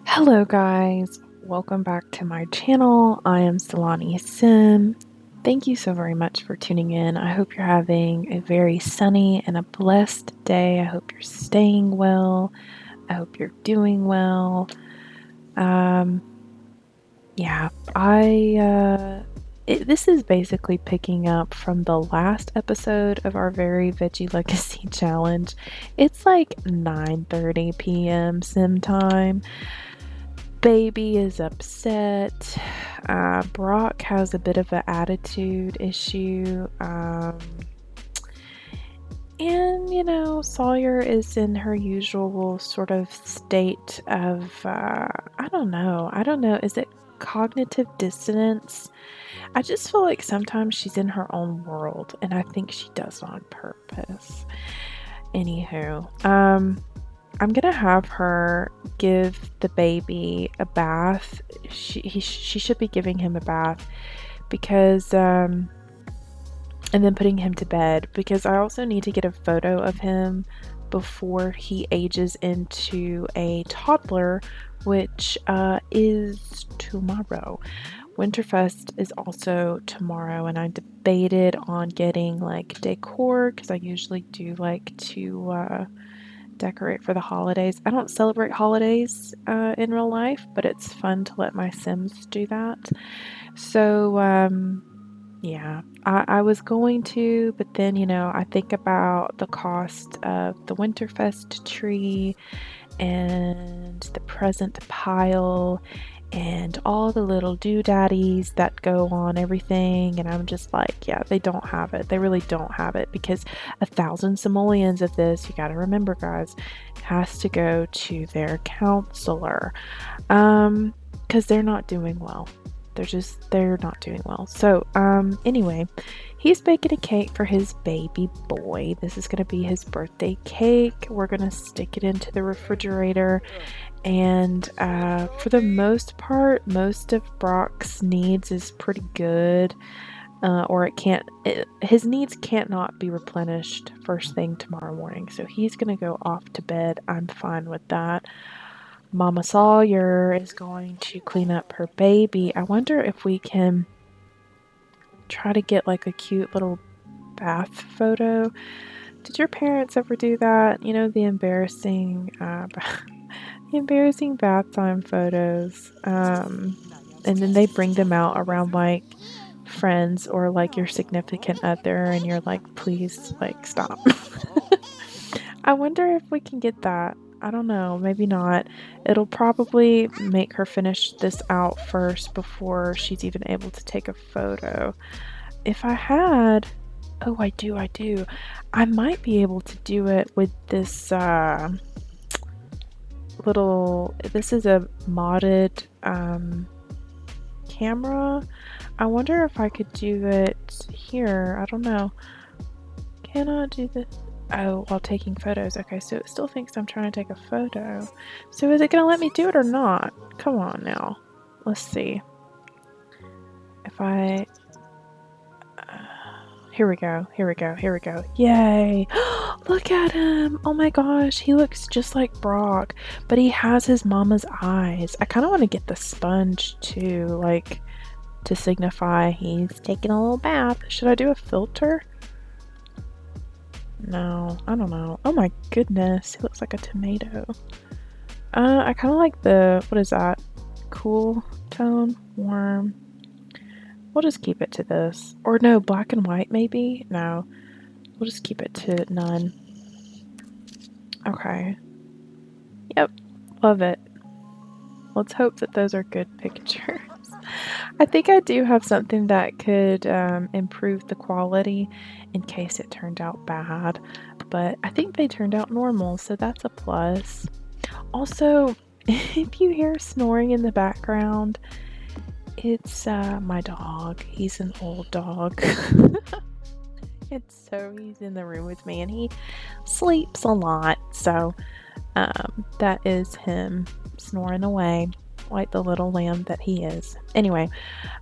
Hello guys, welcome back to my channel. I am Salani Sim. Thank you so very much for tuning in. I hope you're having a very sunny and a blessed day. I hope you're staying well. I hope you're doing well. Um, yeah, this is basically picking up from the last episode of our very Veggie Legacy challenge. It's like 9:30 p.m. Sim time. Baby is upset. Brock has a bit of an attitude issue. And, Sawyer is in her usual sort of state of, I don't know. I don't know. Is it cognitive dissonance? I just feel like sometimes she's in her own world, and I think she does on purpose. Anywho, I'm gonna have her give the baby a bath. She should be giving him a bath because and then putting him to bed, because I also need to get a photo of him before he ages into a toddler, which is tomorrow. Winterfest is also tomorrow, and I debated on getting like decor because I usually do like to decorate for the holidays. I don't celebrate holidays in real life, but it's fun to let my Sims do that. So, yeah, I was going to, but then, I think about the cost of the Winterfest tree and the present pile and all the little doodaddies that go on everything, and I'm just like, yeah, they don't have it. They really don't have it, because 1,000 simoleons of this, you got to remember, guys, has to go to their counselor, because they're not doing well. They're not doing well. So, anyway, he's baking a cake for his baby boy. This is going to be his birthday cake. We're going to stick it into the refrigerator. And for the most part, most of Brock's needs is pretty good. His needs can't not be replenished first thing tomorrow morning. So he's going to go off to bed. I'm fine with that. Mama Sawyer is going to clean up her baby. I wonder if we can try to get like a cute little bath photo. Did your parents ever do that? The embarrassing bath time photos. And then they bring them out around like friends or like your significant other, and you're like, please, like, stop. I wonder if we can get that. I don't know, maybe not. It'll probably make her finish this out first before she's even able to take a photo. If I had, oh, I do. I might be able to do it with this this is a modded camera. I wonder if I could do it here. I don't know. Can I do this? Oh, while taking photos. Okay, so it still thinks I'm trying to take a photo. So is it going to let me do it or not? Come on now. Let's see. If I... here we go. Yay! Look at him! Oh my gosh, he looks just like Brock, but he has his mama's eyes. I kind of want to get the sponge too, like, to signify he's taking a little bath. Should I do a filter? No, I don't know. Oh my goodness, he looks like a tomato. I kind of like the, what is that? Cool tone, warm. We'll just keep it to this. Or no, black and white maybe? No, we'll just keep it to none. Okay. Yep, love it. Let's hope that those are good pictures. I think I do have something that could improve the quality in case it turned out bad, but I think they turned out normal, so that's a plus. Also, if you hear snoring in the background, it's my dog. He's an old dog. He's in the room with me, and he sleeps a lot, so that is him snoring away like the little lamb that he is. Anyway,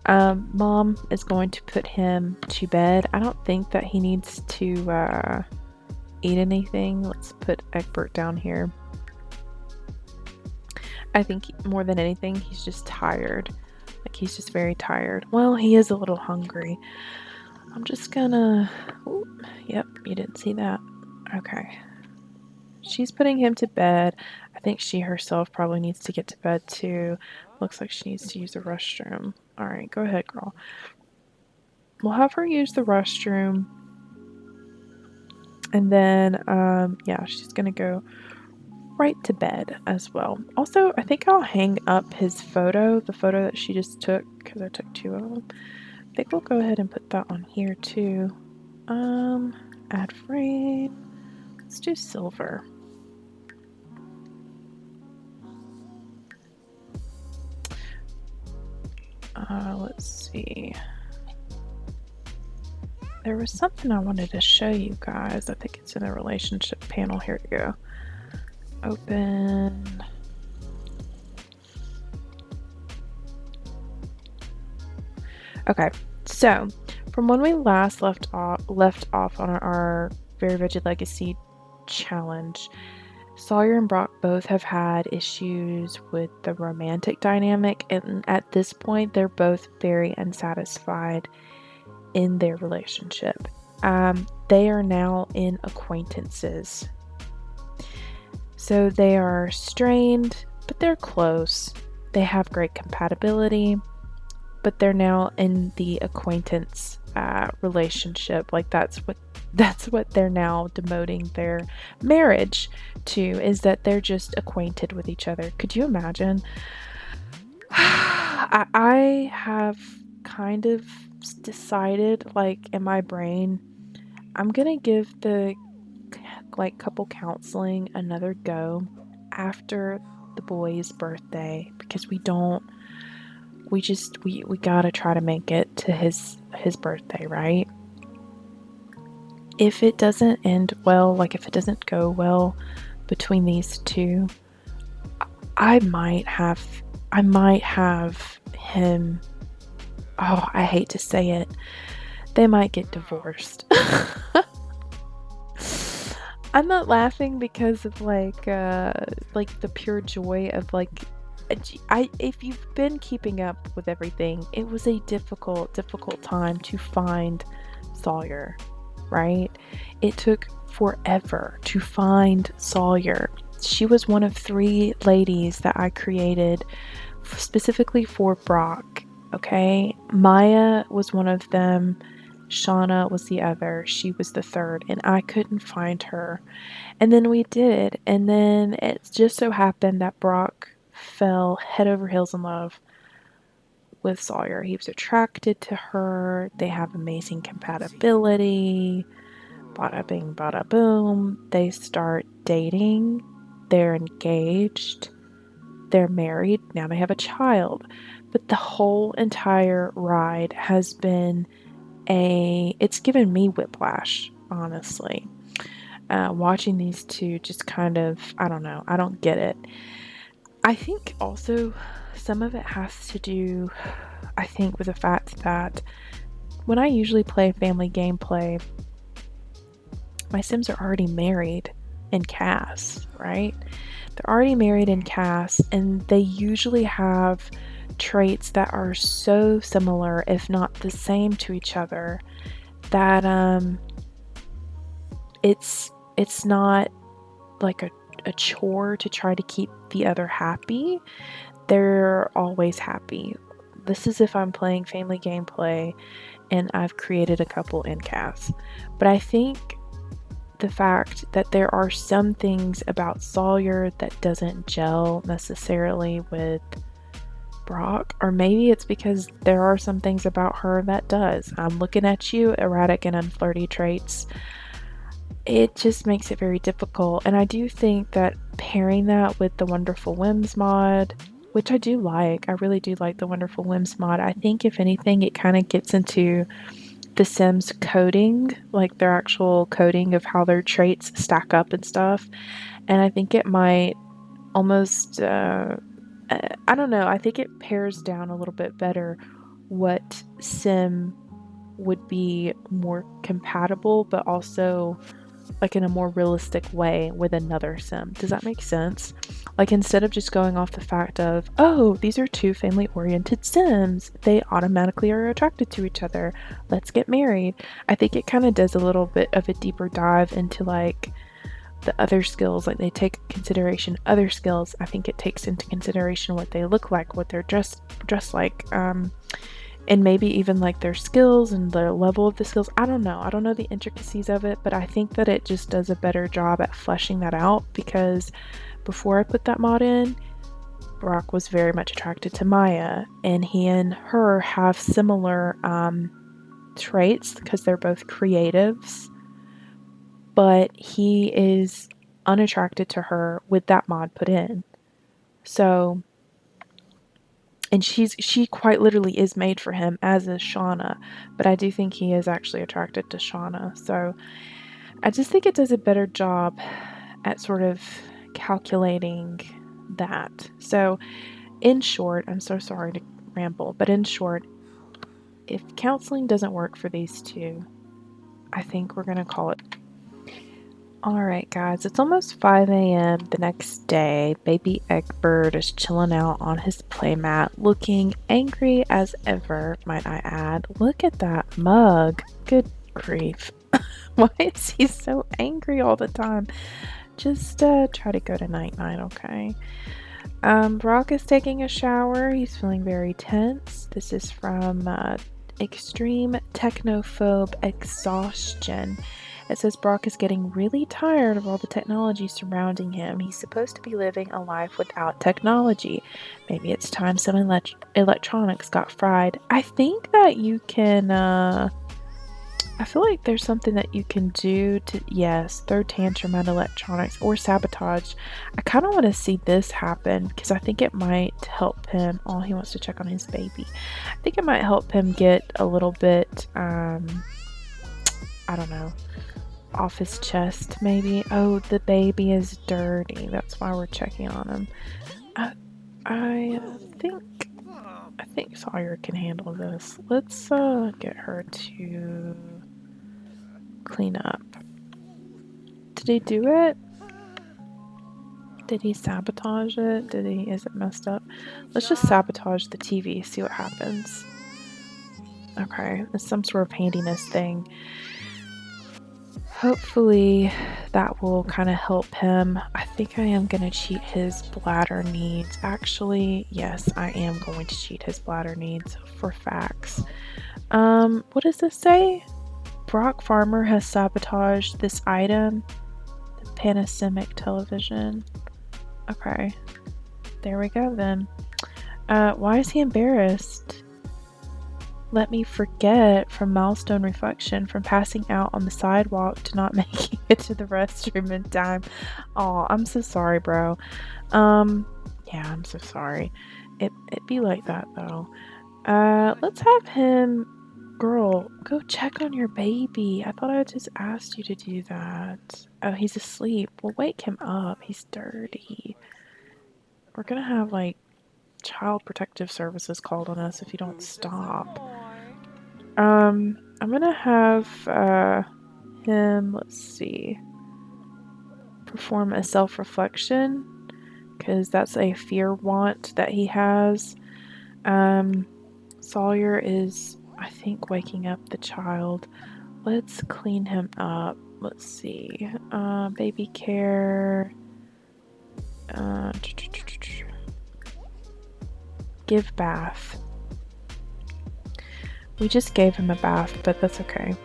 Mom is going to put him to bed. I don't think that he needs to eat anything. Let's put Egbert down here. I think more than anything, he's just tired. Like, he's just very tired. Well, he is a little hungry. I'm just gonna... Ooh, yep, you didn't see that. Okay. She's putting him to bed. I think she herself probably needs to get to bed too. Looks like she needs to use the restroom. Alright, go ahead, girl. We'll have her use the restroom. And then, yeah, she's gonna go right to bed as well. Also, I think I'll hang up his photo, the photo that she just took, because I took 2 of them. I think we'll go ahead and put that on here too. Add frame. Let's do silver. Let's see. There was something I wanted to show you guys. I think it's in the relationship panel. Here we go. Open. Okay, so from when we last left off on our Very Veggie Legacy challenge, Sawyer and Brock both have had issues with the romantic dynamic, and at this point, they're both very unsatisfied in their relationship. They are now in acquaintances. So they are strained, but they're close. They have great compatibility, but they're now in the acquaintance relationship. Like that's what they're now demoting their marriage to, is that they're just acquainted with each other. Could you imagine? I have kind of decided, like, in my brain, I'm gonna give the like couple counseling another go after the boy's birthday, because we gotta try to make it to his birthday, right? If it doesn't end well, like if it doesn't go well between these two, I might have him, oh, I hate to say it, they might get divorced. I'm not laughing because of like the pure joy of like, if you've been keeping up with everything, it was a difficult time to find Sawyer, right? It took forever to find Sawyer. She was one of 3 ladies that I created specifically for Brock, okay? Maya was one of them. Shauna was the other. She was the 3rd, and I couldn't find her. And then we did, and then it just so happened that Brock fell head over heels in love with Sawyer. He was attracted to her. They have amazing compatibility. Bada bing, bada boom. They start dating. They're engaged. They're married. Now they have a child. But the whole entire ride has been it's given me whiplash, honestly. Watching these two just kind of, I don't know, I don't get it. I think also some of it has to do, I think, with the fact that when I usually play family gameplay, my Sims are already married in CAS, right? They're already married in CAS, and they usually have traits that are so similar, if not the same to each other, that it's not like a chore to try to keep the other happy. They're always happy. This is if I'm playing family gameplay and I've created a couple in CAS. But I think the fact that there are some things about Sawyer that doesn't gel necessarily with Brock, or maybe it's because there are some things about her that does. I'm looking at you, erratic and unflirty traits. It just makes it very difficult, and I do think that pairing that with the Wonderful Whims mod, which I do like, I really do like the Wonderful Whims mod. I think if anything, it kind of gets into the Sims coding, like their actual coding of how their traits stack up and stuff, and I think it might almost I don't know, I think it pairs down a little bit better what sim would be more compatible, but also like in a more realistic way with another sim. Does that make sense? Like instead of just going off the fact of, oh, these are two family-oriented sims, they automatically are attracted to each other. Let's get married. I think it kind of does a little bit of a deeper dive into like the other skills, like they take consideration other skills. I think it takes into consideration what they look like, what they're dressed like, and maybe even like their skills and the level of the skills. I don't know. I don't know the intricacies of it, but I think that it just does a better job at fleshing that out, because before I put that mod in, Brock was very much attracted to Maya, and he and her have similar traits because they're both creatives, but he is unattracted to her with that mod put in. So, and she quite literally is made for him, as is Shauna, but I do think he is actually attracted to Shauna. So I just think it does a better job at sort of calculating that. So in short, I'm so sorry to ramble, but in short, if counseling doesn't work for these two, I think we're gonna call it. Alright guys, it's almost 5 a.m. the next day. Baby Egbert is chilling out on his playmat, looking angry as ever, might I add. Look at that mug. Good grief. Why is he so angry all the time? Just try to go to night-night, okay? Brock is taking a shower. He's feeling very tense. This is from Extreme Technophobe Exhaustion. It says Brock is getting really tired of all the technology surrounding him. He's supposed to be living a life without technology. Maybe it's time some electronics got fried. I think that you can, I feel like there's something that you can do to, yes, throw tantrum at electronics or sabotage. I kind of want to see this happen because I think it might help him. Oh, he wants to check on his baby. I think it might help him get a little bit, I don't know, off his chest maybe. Oh, the baby is dirty. That's why we're checking on him. I think Sawyer can handle this. Let's get her to clean up. Did he do it? Did he sabotage it? Is it messed up? Let's just sabotage the TV, see what happens. Okay, it's some sort of handiness thing. Hopefully that will kind of help him. I think I am going to cheat his bladder needs. Actually, yes, I am going to cheat his bladder needs for facts. What does this say? Brock Farmer has sabotaged this item. The Panasonic television. Okay. There we go then. Why is he embarrassed? Let me forget from milestone reflection, from passing out on the sidewalk to not making it to the restroom in time. Aw, I'm so sorry, bro. Yeah, I'm so sorry. It be like that though. Let's have him. Girl, go check on your baby. I thought I just asked you to do that. Oh, he's asleep. Well, wake him up. He's dirty. We're gonna have like Child Protective Services called on us if you don't stop. I'm gonna have him, let's see, perform a self-reflection, because that's a fear want that he has. Sawyer is, I think, waking up the child. Let's clean him up. Let's see. Baby care. Give bath. We just gave him a bath, but that's okay.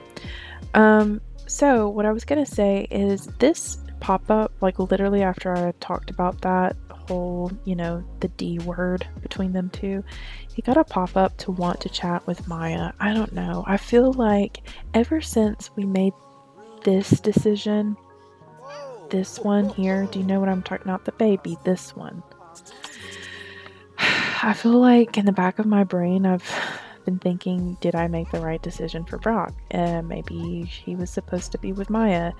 So what I was gonna say is this pop-up, like literally after I talked about that whole, you know, the D word between them two, he got a pop-up to want to chat with Maya. I don't know. I feel like ever since we made this decision, this one here, do you know what I'm talking about? The baby, this one. I feel like in the back of my brain, I've been thinking, did I make the right decision for Brock? Maybe he was supposed to be with Maya,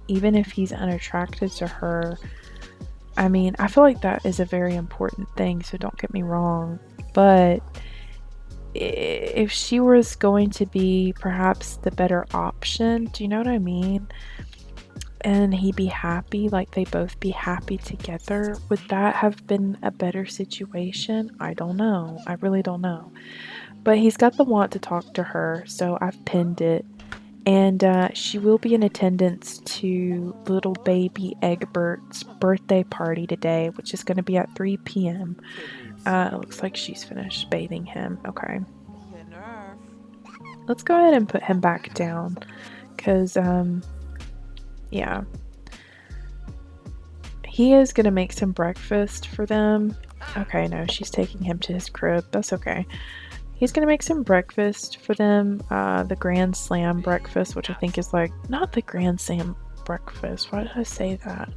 even if he's unattracted to her. I mean, I feel like that is a very important thing, so don't get me wrong, but if she was going to be perhaps the better option, do you know what I mean? and he be happy, like they both be happy together, would that have been a better situation? I don't know. I really don't know. But he's got the want to talk to her, so I've pinned it. And she will be in attendance to little baby Egbert's birthday party today, which is going to be at 3 p.m. It looks like she's finished bathing him. Okay. Let's go ahead and put him back down. Because, yeah. He is going to make some breakfast for them. Okay, no, she's taking him to his crib. That's okay. He's gonna make some breakfast for them, the Grand Slam breakfast, which I think is like, not the Grand Slam breakfast. Why did I say that?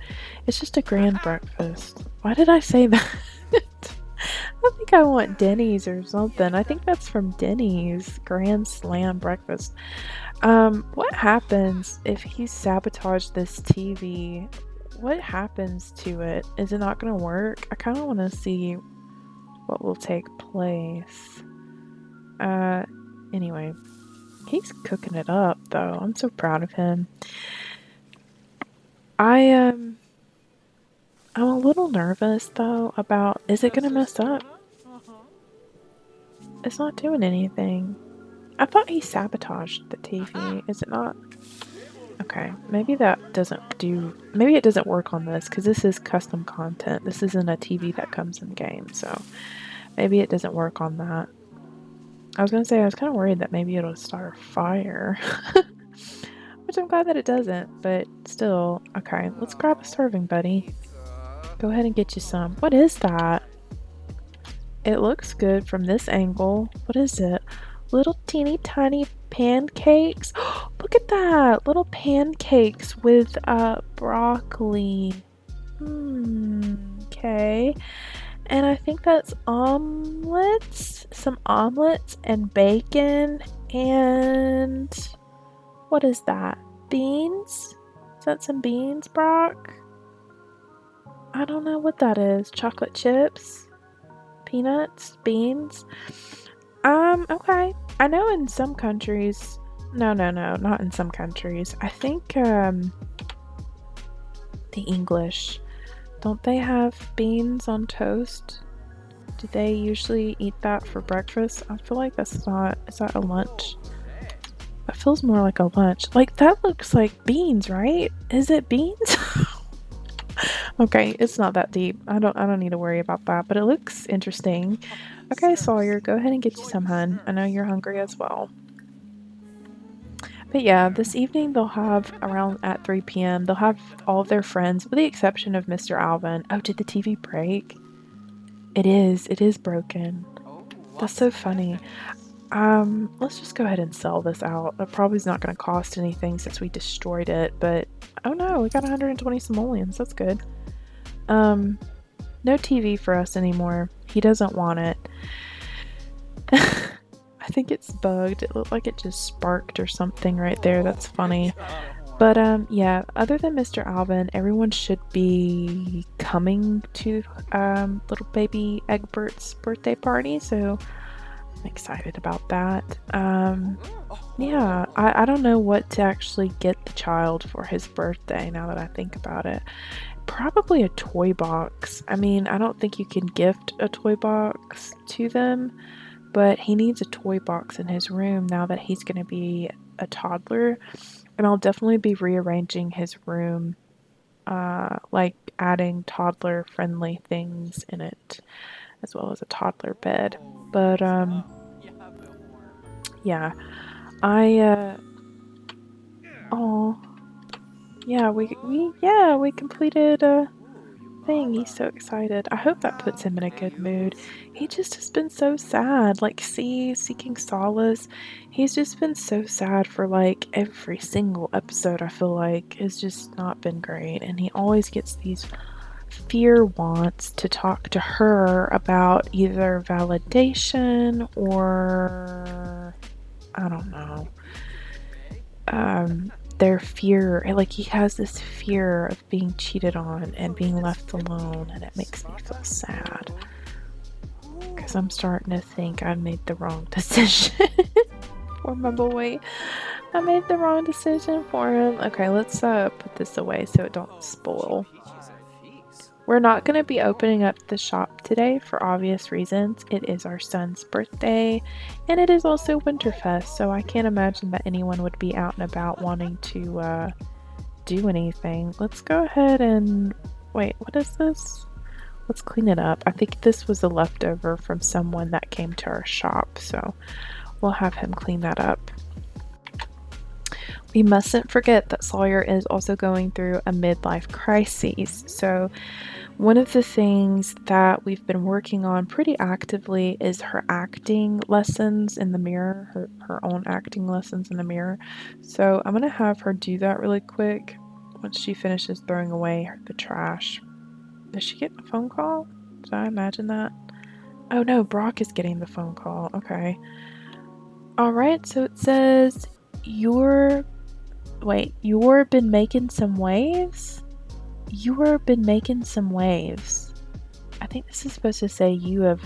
It's just a grand breakfast. Why did I say that? I think I want Denny's or something. I think that's from Denny's, Grand Slam breakfast. What happens if he sabotaged this TV? What happens to it? Is it not gonna work? I kind of want to see what will take place. Anyway, he's cooking it up though. I'm so proud of him. I'm a little nervous though about, is it gonna mess up? It's not doing anything. I thought he sabotaged the TV. Is it not? Okay, maybe that doesn't do, maybe it doesn't work on this because this is custom content. This isn't a TV that comes in game, so maybe it doesn't work on that. I was gonna say, I was kind of worried that maybe it'll start a fire. Which I'm glad that it doesn't, but still. Okay, let's grab a serving, buddy. Go ahead and get you some. What is that? It looks good from this angle. What is it? Little teeny tiny pancakes. Look at that! Little pancakes with broccoli. Okay. And I think that's omelets, some omelets and bacon, and what is that? Beans? Is that some beans, Brock? I don't know what that is. Chocolate chips? Peanuts? Beans? Okay. I know in some countries, no, not in some countries. I think, the English, don't they have beans on toast? Do they usually eat that for breakfast? I feel like that's not, is that a lunch? That feels more like a lunch. Like, that looks like beans, right? Is it beans? Okay, it's not that deep. I don't need to worry about that, but it looks interesting. Okay, Sawyer, go ahead and get you some, hun. I know you're hungry as well. But yeah, this evening they'll have, around at 3 p.m., they'll have all of their friends, with the exception of Mr. Alvin. Oh, did the TV break? It is broken. That's so funny. Let's just go ahead and sell this out. It probably is not going to cost anything since we destroyed it, but oh no, we got 120 simoleons. That's good. No TV for us anymore. He doesn't want it. I think it's bugged. It looked like it just sparked or something right there. That's funny. But yeah, other than Mr. Alvin, everyone should be coming to little baby Egbert's birthday party, so I'm excited about that. Yeah, I don't know what to actually get the child for his birthday now that I think about it. Probably a toy box. I mean, I don't think you can gift a toy box to them, but he needs a toy box in his room now that he's going to be a toddler. And I'll definitely be rearranging his room, like adding toddler friendly things in it, as well as a toddler bed. But yeah, oh yeah, we completed a thing. He's so excited. I hope that puts him in a good mood. He just has been so sad, like seeking solace. He's just been so sad for like every single episode. I feel like has just not been great, and he always gets these fear wants to talk to her about either validation or I don't know. Their fear, like he has this fear of being cheated on and being left alone, and it makes me feel sad because I'm starting to think I made the wrong decision. Poor Mumblewee. I made the wrong decision for him. Okay, let's put this away so it don't spoil. We're not going to be opening up the shop today for obvious reasons. It is our son's birthday, and it is also Winterfest, so I can't imagine that anyone would be out and about wanting to do anything. Let's go ahead and... Wait, what is this? Let's clean it up. I think this was a leftover from someone that came to our shop, so we'll have him clean that up. We mustn't forget that Sawyer is also going through a midlife crisis, so one of the things that we've been working on pretty actively is her acting lessons in the mirror, her own acting lessons in the mirror. So I'm gonna have her do that really quick once she finishes throwing away the trash. Is she getting a phone call? Did I imagine that? Oh no, Brock is getting the phone call. Okay. Alright, so it says you're been making some waves? You've been making some waves. I think this is supposed to say you've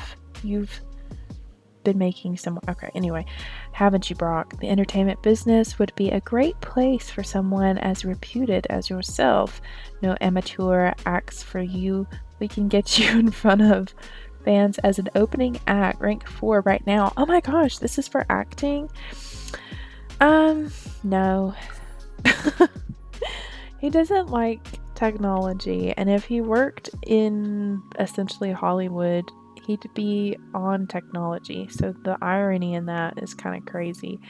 been making some... Okay, anyway. Haven't you, Brock? The entertainment business would be a great place for someone as reputed as yourself. No amateur acts for you. We can get you in front of fans as an opening act, rank 4 right now. Oh my gosh, this is for acting? No. He doesn't like technology, and if he worked in essentially Hollywood, he'd be on technology, so the irony in that is kind of crazy.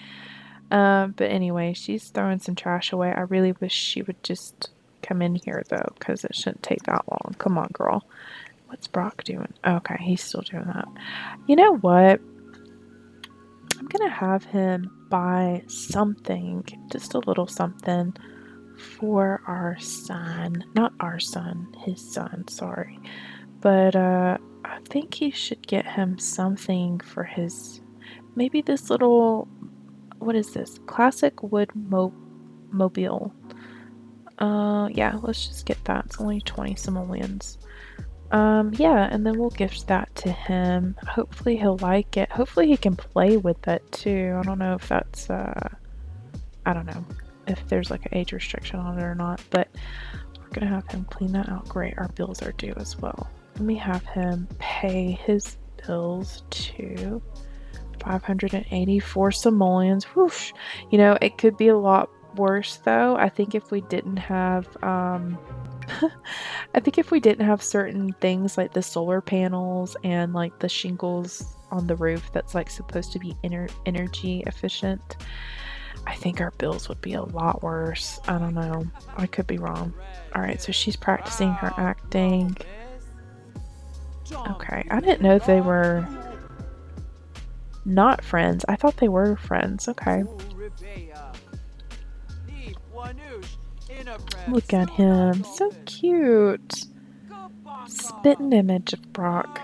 But anyway, she's throwing some trash away. I really wish she would just come in here though, because it shouldn't take that long. Come on, girl. What's Brock doing? Okay, he's still doing that. You know what? I'm gonna have him buy something, just a little something, for our son. Not our son, his son, sorry. But I think he should get him something for his... Maybe this little... What is this? Classic wood mobile. Yeah, let's just get that. It's only 20 simoleons. Yeah, and then we'll gift that to him. Hopefully he'll like it. Hopefully he can play with it too. I don't know if that's, I don't know if there's like an age restriction on it or not, but we're gonna have him clean that out. Great, our bills are due as well. Let me have him pay his bills to 584 simoleons. Whoosh. You know, it could be a lot worse though. I think if we didn't have, I think if we didn't have certain things like the solar panels and like the shingles on the roof that's like supposed to be energy efficient, I think our bills would be a lot worse. I don't know. I could be wrong. Alright, so she's practicing her acting. Okay, I didn't know they were not friends. I thought they were friends. Okay. Look at him. So cute. Spitting image of Brock.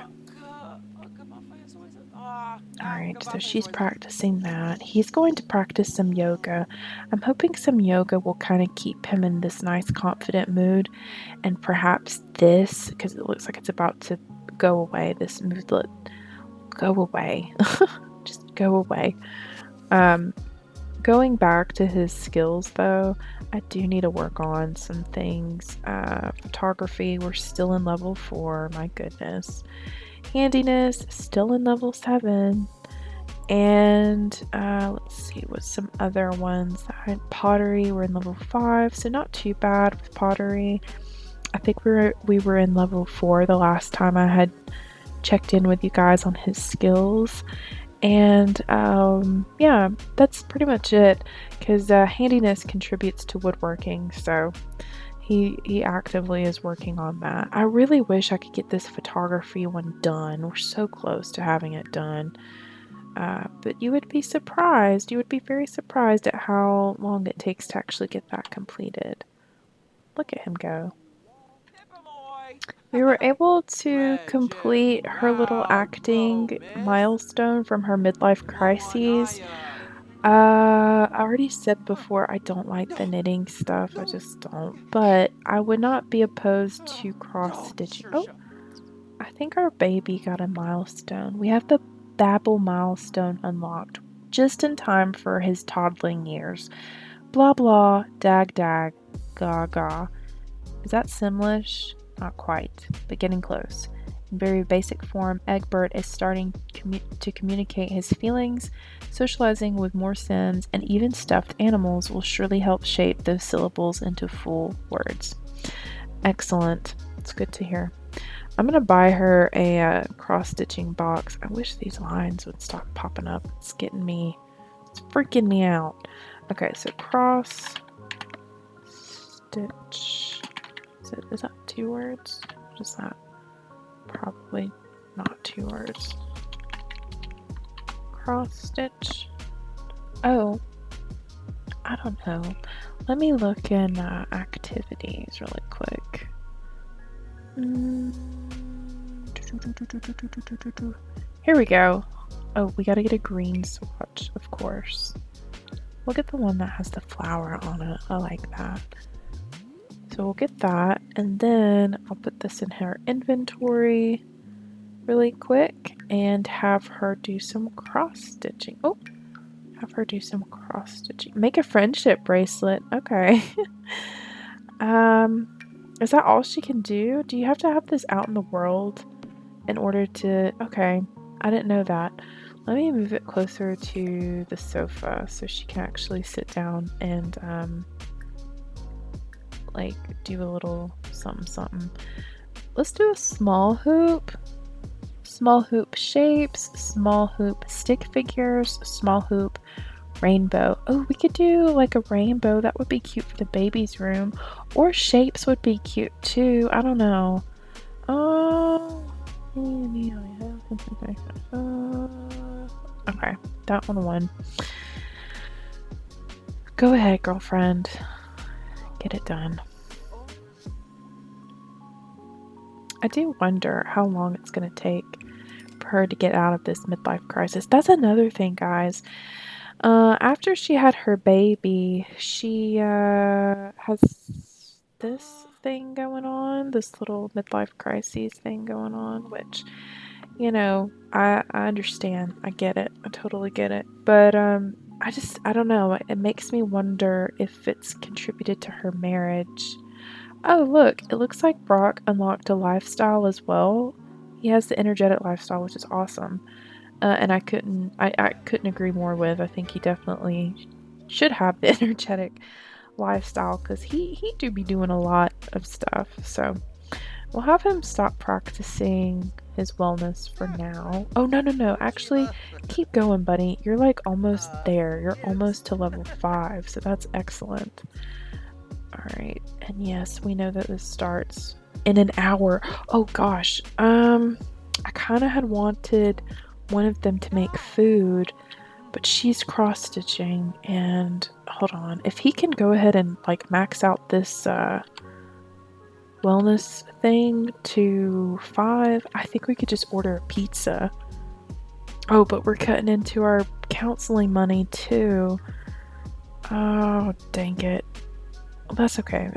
Alright, so she's practicing that. He's going to practice some yoga. I'm hoping some yoga will kind of keep him in this nice confident mood. And perhaps this, because it looks like it's about to go away, this moodlet. Go away. Just go away. Going back to his skills though, I do need to work on some things. Photography, we're still in level 4, my goodness. Handiness, still in level 7. And let's see, with some other ones. Pottery, we're in level 5, so not too bad with pottery. I think we were in level 4 the last time I had checked in with you guys on his skills. And yeah, that's pretty much it, because handiness contributes to woodworking, so he actively is working on that. I really wish I could get this photography one done. We're so close to having it done. But you would be surprised. You would be very surprised at how long it takes to actually get that completed. Look at him go. We were able to complete her little acting milestone from her midlife crises. I already said before I don't like the knitting stuff, I just don't. But I would not be opposed to cross-stitching. Oh, I think our baby got a milestone. We have the Babble milestone unlocked. just in time for his toddling years. Blah blah, dag dag, ga ga. Is that Simlish? Not quite, but getting close. In very basic form, Egbert is starting to communicate his feelings. Socializing with more Sims and even stuffed animals will surely help shape those syllables into full words. Excellent. It's good to hear. I'm gonna buy her a cross-stitching box. I wish these lines would stop popping up. It's freaking me out. Okay, so cross stitch. Is that 2 words? What is that? Probably not 2 words. Cross stitch. Oh, I don't know. Let me look in activities really quick. Here we go. Oh, we gotta get a green swatch, of course. We'll get the one that has the flower on it. I like that. So we'll get that, and then I'll put this in her inventory really quick and have her do some cross-stitching. Oh, have her do some cross-stitching. Make a friendship bracelet. Okay. Is that all she can do? Do you have to have this out in the world in order to... Okay, I didn't know that. Let me move it closer to the sofa so she can actually sit down and, like, do a little something. Let's do a small hoop. Small hoop shapes, small hoop stick figures, small hoop rainbow. Oh, we could do like a rainbow. That would be cute for the baby's room. Or shapes would be cute too. I don't know. Okay, that one won. Go ahead, girlfriend. Get it done. I do wonder how long it's going to take for her to get out of this midlife crisis. That's another thing, guys. After she had her baby, she has this thing going on, this little midlife crisis thing going on, which, you know, I understand. I get it. I totally get it. But I don't know. It makes me wonder if it's contributed to her marriage. Oh, look, it looks like Brock unlocked a lifestyle as well. He has the energetic lifestyle, which is awesome. And I couldn't agree more with. I think he definitely should have the energetic lifestyle because he do be doing a lot of stuff. So we'll have him stop practicing his wellness for now. Oh, no. Actually, keep going, buddy. You're like almost there. You're almost to level 5, so that's excellent. Alright, and yes, we know that this starts in an hour. Oh gosh, I kind of had wanted one of them to make food, but she's cross-stitching, and hold on. If he can go ahead and like max out this wellness thing to 5, I think we could just order a pizza. Oh, but we're cutting into our counseling money too. Oh, dang it. That's okay.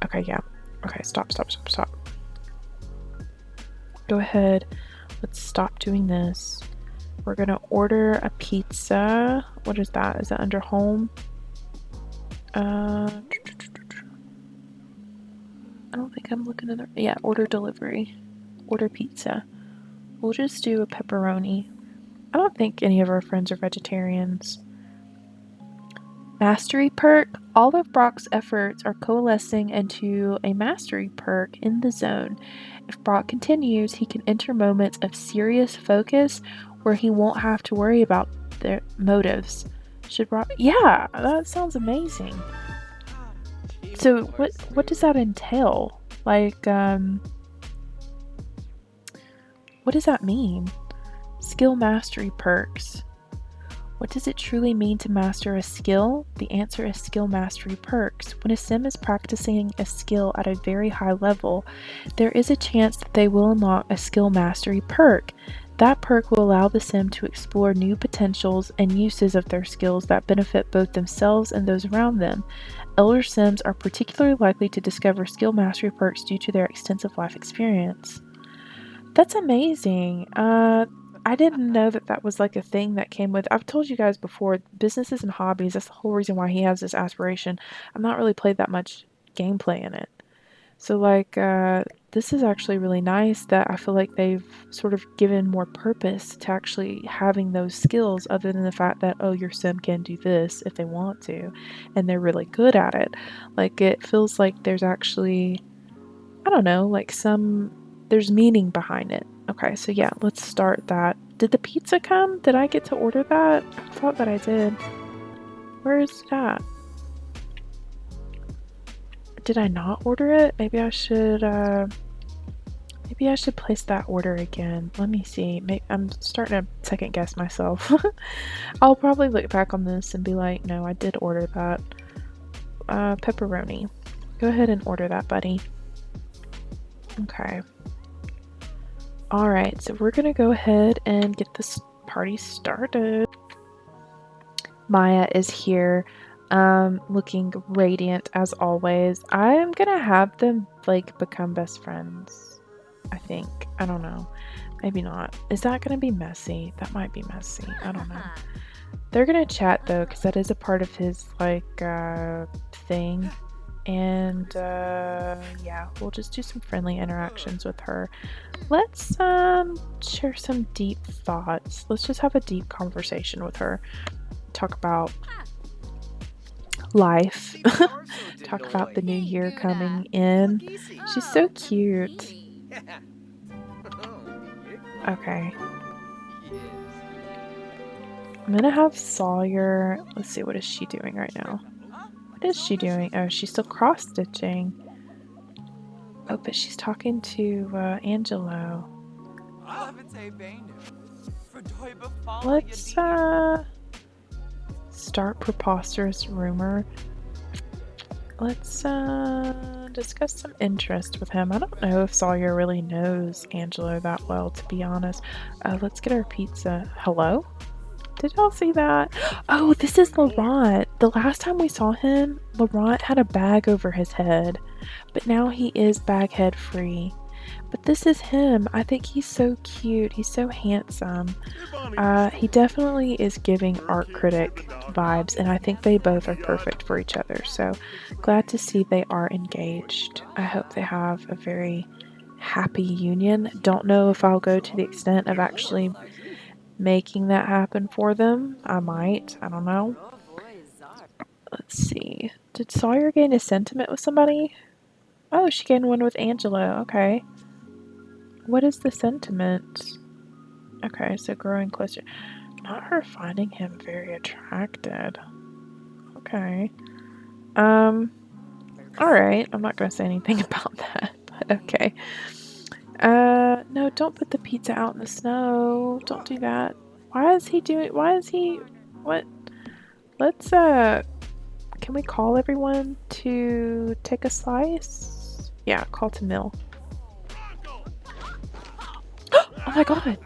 Okay, yeah. Okay, stop. Go ahead. Let's stop doing this. We're gonna order a pizza. What is that? Is that under home? I don't think I'm looking at the... Yeah, order delivery. Order pizza. We'll just do a pepperoni. I don't think any of our friends are vegetarians. Mastery perk. All of Brock's efforts are coalescing into a mastery perk in the zone. If Brock continues, he can enter moments of serious focus where he won't have to worry about their motives. Should Brock... Yeah, that sounds amazing. So what does that entail? Like, what does that mean? Skill mastery perks. What does it truly mean to master a skill? The answer is skill mastery perks. When a sim is practicing a skill at a very high level, there is a chance that they will unlock a skill mastery perk. That perk will allow the sim to explore new potentials and uses of their skills that benefit both themselves and those around them. Elder sims are particularly likely to discover skill mastery perks due to their extensive life experience. That's amazing. I didn't know that that was like a thing that came with. I've told you guys before, businesses and hobbies. That's the whole reason why he has this aspiration. I've not really played that much gameplay in it. So like this is actually really nice that I feel like they've sort of given more purpose to actually having those skills other than the fact that oh your sim can do this if they want to and they're really good at it. Like it feels like there's actually I don't know, like there's meaning behind it. Okay, so yeah, let's start that. Did the pizza come? Did I get to order that? I thought that I did. Where is that? Did I not order it? Maybe I should place that order again. Let me see. I'm starting to second guess myself. I'll probably look back on this and be like, no, I did order that. Pepperoni. Go ahead and order that, buddy. Okay. Alright, so we're gonna go ahead and get this party started. Maya is here, looking radiant as always. I'm gonna have them, like, become best friends. I think. I don't know. Maybe not. Is that gonna be messy? That might be messy. I don't know. They're gonna chat, though, because that is a part of his, like, thing. And, yeah, we'll just do some friendly interactions with her. Let's, share some deep thoughts. Let's just have a deep conversation with her. Talk about life. Talk about the new year coming in. She's so cute. Okay. I'm gonna have Sawyer. Let's see, what is she doing right now? What is she doing? Oh, she's still cross-stitching. Oh, but she's talking to Angelo. Let's start preposterous rumor. Let's discuss some interest with him. I don't know if Sawyer really knows Angelo that well, to be honest. Let's get our pizza. Hello? Did y'all see that? Oh, this is Laurent. The last time we saw him, Laurent had a bag over his head, but now he is bag head free. But this is him. I think he's so cute. He's so handsome. He definitely is giving art critic vibes, and I think they both are perfect for each other. So glad to see they are engaged. I hope they have a very happy union. Don't know if I'll go to the extent of actually making that happen for them. I might. I don't know. Let's see. Did Sawyer gain a sentiment with somebody? Oh, she gained one with Angelo. Okay. What is the sentiment? Okay, so growing closer. Not her finding him very attracted. Okay. Alright. I'm not gonna say anything about that, but okay. No, don't put the pizza out in the snow. Don't do that. Why is he, what? Let's, can we call everyone to take a slice? Yeah, call to mill. Oh my god!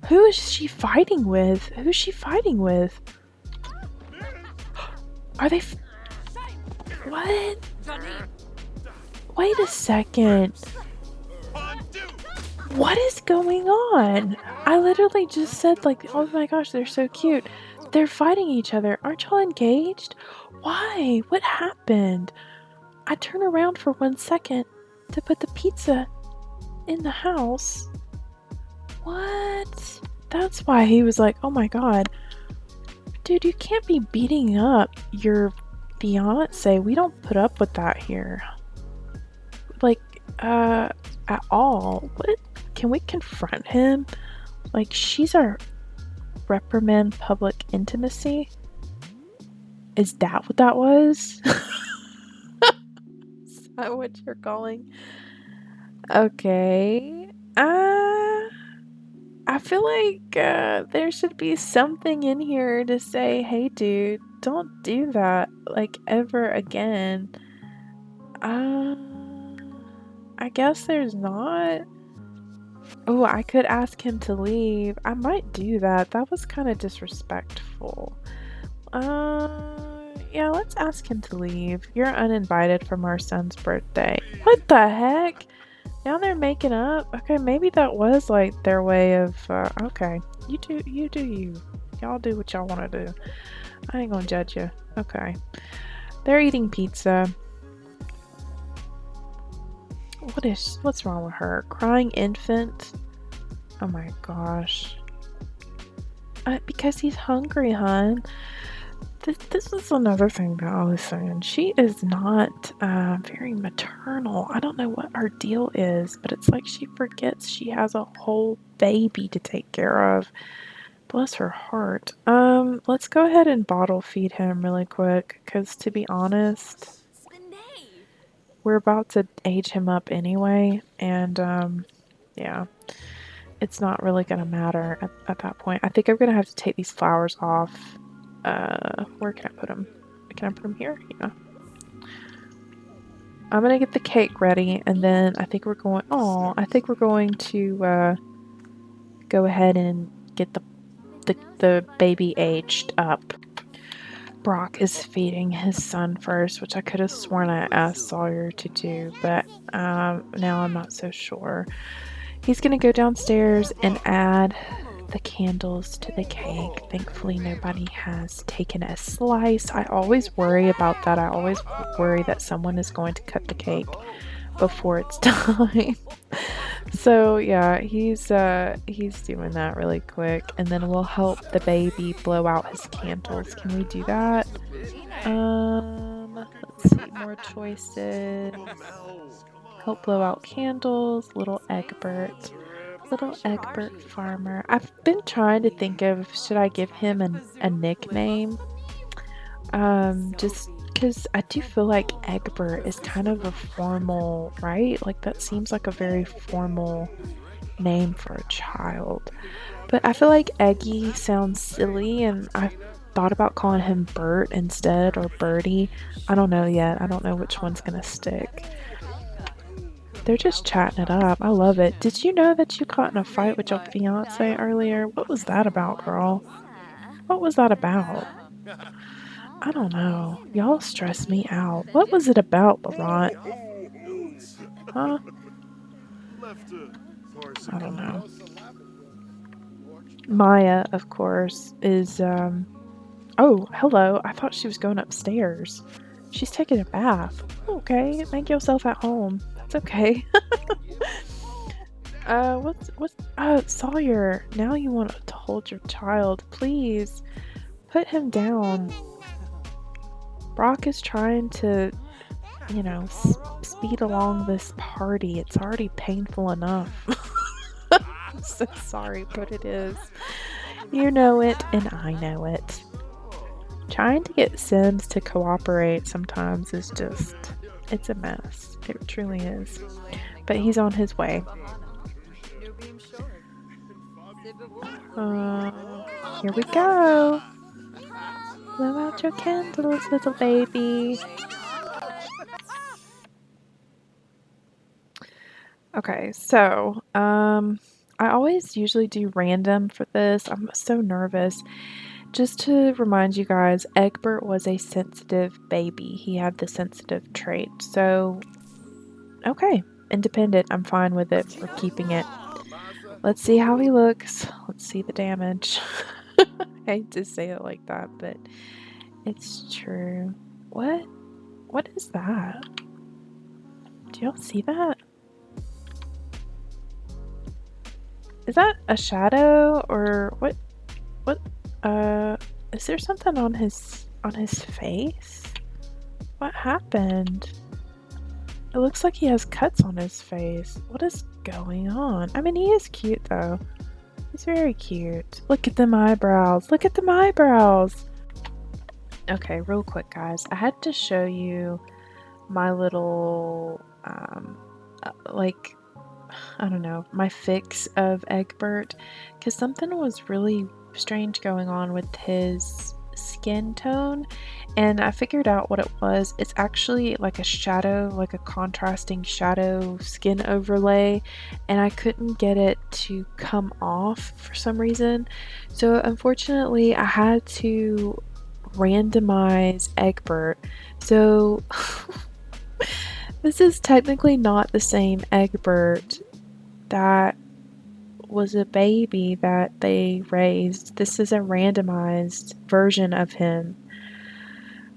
Who is she fighting with? Who's she fighting with? Are they what? Wait a second. What is going on? I literally just said, like, oh my gosh, they're so cute. They're fighting each other. Aren't y'all engaged? Why? What happened? I turn around for 1 second to put the pizza in the house. What? That's why he was like, oh my god. Dude, you can't be beating up your fiance. We don't put up with that here. Like, at all. What? Can we confront him? Like, she's our reprimand public intimacy? Is that what that was? Is that what you're calling? Okay. I feel like there should be something in here to say, hey dude, don't do that, like, ever again. I guess there's not. Oh, I could ask him to leave. I might do that. That was kind of disrespectful. Yeah, let's ask him to leave. You're uninvited from our son's birthday. What the heck? Now they're making up? Okay, maybe that was like their way of, okay. You do you. Y'all do what y'all want to do. I ain't gonna judge you. Okay. They're eating pizza. What's wrong with her? Crying infant? Oh my gosh. Because he's hungry, hon. This is another thing that I was saying. She is not very maternal. I don't know what her deal is, but it's like she forgets she has a whole baby to take care of. Bless her heart. Let's go ahead and bottle feed him really quick, because to be honest, we're about to age him up anyway, and yeah, it's not really gonna matter at that point. I think I'm gonna have to take these flowers off. Where can I put them? Can I put them here? Yeah. I'm gonna get the cake ready, and then I think we're going. Oh, I think we're going to go ahead and get the baby aged up. Brock is feeding his son first, which I could have sworn I asked Sawyer to do, but now I'm not so sure. He's gonna go downstairs and add the candles to the cake. Thankfully, nobody has taken a slice. I always worry about that. I always worry that someone is going to cut the cake before it's time. So yeah, he's doing that really quick, and then we'll help the baby blow out his candles. Can we do that? Let's see, more choices. Help blow out candles, little Egbert. Little Egbert Farmer. I've been trying to think of, should I give him a nickname? Just because I do feel like Egbert is kind of a formal, right? Like that seems like a very formal name for a child. But I feel like Eggy sounds silly, and I thought about calling him Bert instead, or Bertie. I don't know yet. I don't know which one's gonna stick. They're just chatting it up. I love it. Did you know that you got in a fight with your fiance earlier? What was that about, girl? What was that about? I don't know. Y'all stress me out. What was it about, Laurent? Huh? I don't know. Maya, of course, is, oh, hello. I thought she was going upstairs. She's taking a bath. Okay, make yourself at home. That's okay. Sawyer, now you want to hold your child. Please, put him down. Brock is trying to, speed along this party. It's already painful enough. I'm so sorry, but it is. You know it, and I know it. Trying to get Sims to cooperate sometimes is just, it's a mess. It truly is. But he's on his way. Here we go. Blow out your candles, little baby. Okay, so, I always usually do random for this. I'm so nervous. Just to remind you guys, Egbert was a sensitive baby. He had the sensitive trait. So, okay, independent. I'm fine with it. We're keeping it. Let's see how he looks. Let's see the damage. I hate to say it like that, but it's true. What? What is that? Do y'all see that? Is that a shadow or what? What? Is there something on his face? What happened? It looks like he has cuts on his face. What is going on? I mean, he is cute though. He's very cute. Look at them eyebrows. Look at them eyebrows. Okay, real quick, guys. I had to show you my little, like, I don't know, my fix of Egbert, because something was really strange going on with his skin tone, and I figured out what it was. It's actually like a shadow, like a contrasting shadow skin overlay, and I couldn't get it to come off for some reason. So unfortunately, I had to randomize Egbert. So This is technically not the same Egbert that was a baby that they raised. This is a randomized version of him,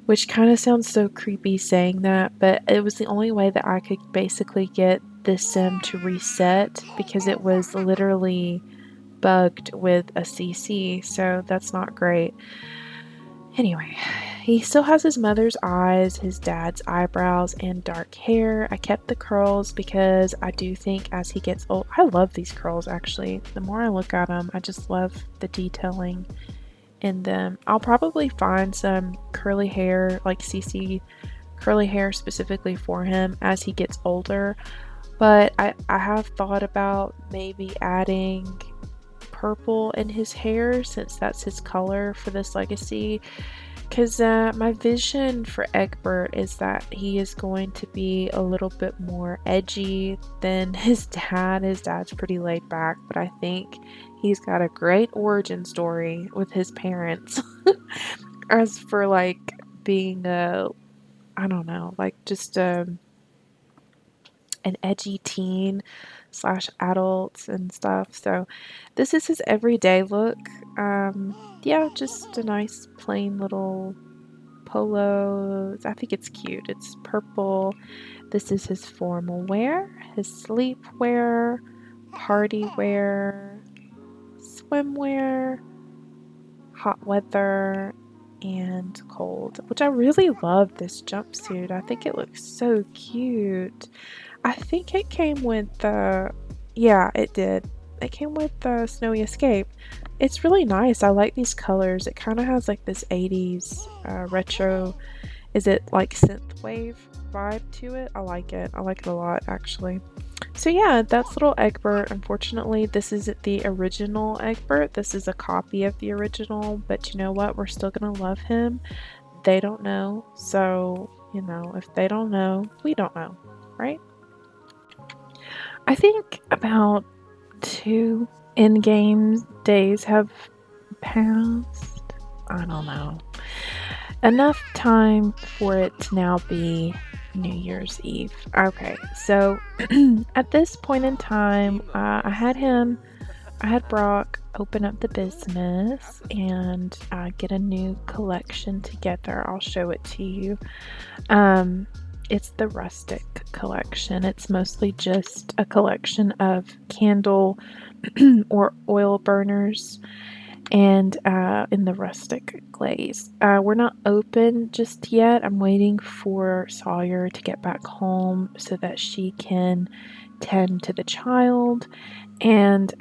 which kind of sounds so creepy saying that, but it was the only way that I could basically get this sim to reset because it was literally bugged with a CC, so that's not great. Anyway, he still has his mother's eyes, his dad's eyebrows, and dark hair. I kept the curls because I do think as he gets old, I love these curls actually. The more I look at them, I just love the detailing in them. I'll probably find some curly hair, like CC curly hair specifically for him as he gets older. But I have thought about maybe adding purple in his hair since that's his color for this legacy. Because my vision for Egbert is that he is going to be a little bit more edgy than his dad. His dad's pretty laid back, but I think he's got a great origin story with his parents. As for like being a, I don't know, like just an edgy teen slash adult and stuff. So this is his everyday look. Yeah, just a nice plain little polo. I think it's cute. It's purple. This is his formal wear, his sleep wear, party wear, swimwear, hot weather, and cold, which I really love this jumpsuit. I think it looks so cute. I think it came with the, yeah, it did. It came with the Snowy Escape. It's really nice. I like these colors. It kind of has like this 80s retro, is it like synthwave vibe to it? I like it. I like it a lot actually. So yeah, that's little Egbert. Unfortunately, this isn't the original Egbert. This is a copy of the original, but you know what? We're still gonna love him. They don't know. So, you know, if they don't know, we don't know, right? I think about 2 in-game days have passed. I don't know. Enough time for it to now be New Year's Eve. Okay, so at this point in time, I had Brock open up the business and get a new collection together. I'll show it to you. It's the rustic collection. It's mostly just a collection of candle or oil burners and in the rustic glaze. We're not open just yet. I'm waiting for Sawyer to get back home so that she can tend to the child. And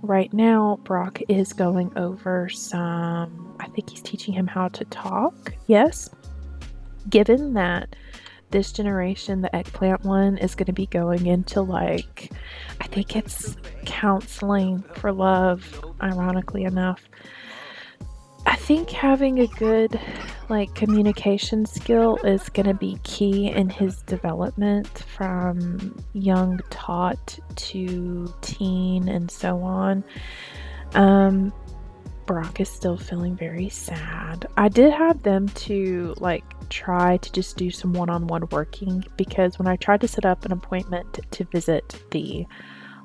right now, Brock is going over some, I think he's teaching him how to talk. Yes. Given that this generation, the eggplant one, is going to be going into like, I think it's counseling for love, ironically enough. I think having a good like communication skill is going to be key in his development from young tot to teen and so on. Brock is still feeling very sad. I did have them to like try to just do some one-on-one working because when I tried to set up an appointment to visit the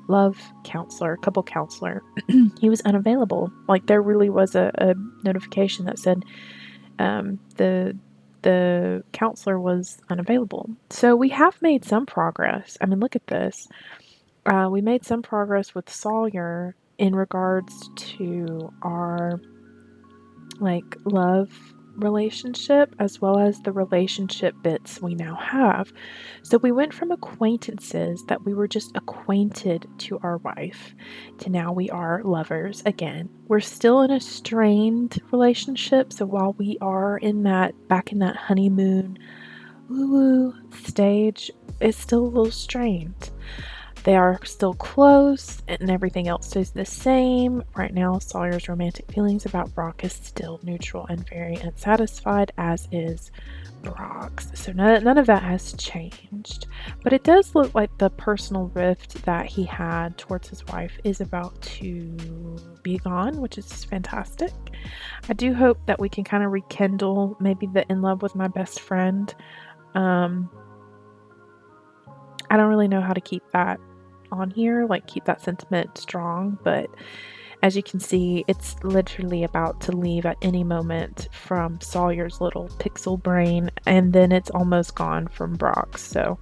love counselor, couple counselor, he was unavailable. Like there really was a notification that said the counselor was unavailable. So we have made some progress. I mean, look at this. We made some progress with Sawyer in regards to our like love relationship as well as the relationship bits we now have. So we went from acquaintances that we were just acquainted to our wife to now we are lovers again. We're still in a strained relationship, so while we are in that back in that honeymoon woo-woo stage, it's still a little strained. They are still close, and everything else stays the same. Right now, Sawyer's romantic feelings about Brock is still neutral and very unsatisfied, as is Brock's. So none of that has changed. But it does look like the personal rift that he had towards his wife is about to be gone, which is fantastic. I do hope that we can kind of rekindle maybe the in love with my best friend I don't really know how to keep that on here, like keep that sentiment strong, but as you can see, it's literally about to leave at any moment from Sawyer's little pixel brain, and then it's almost gone from Brock's. So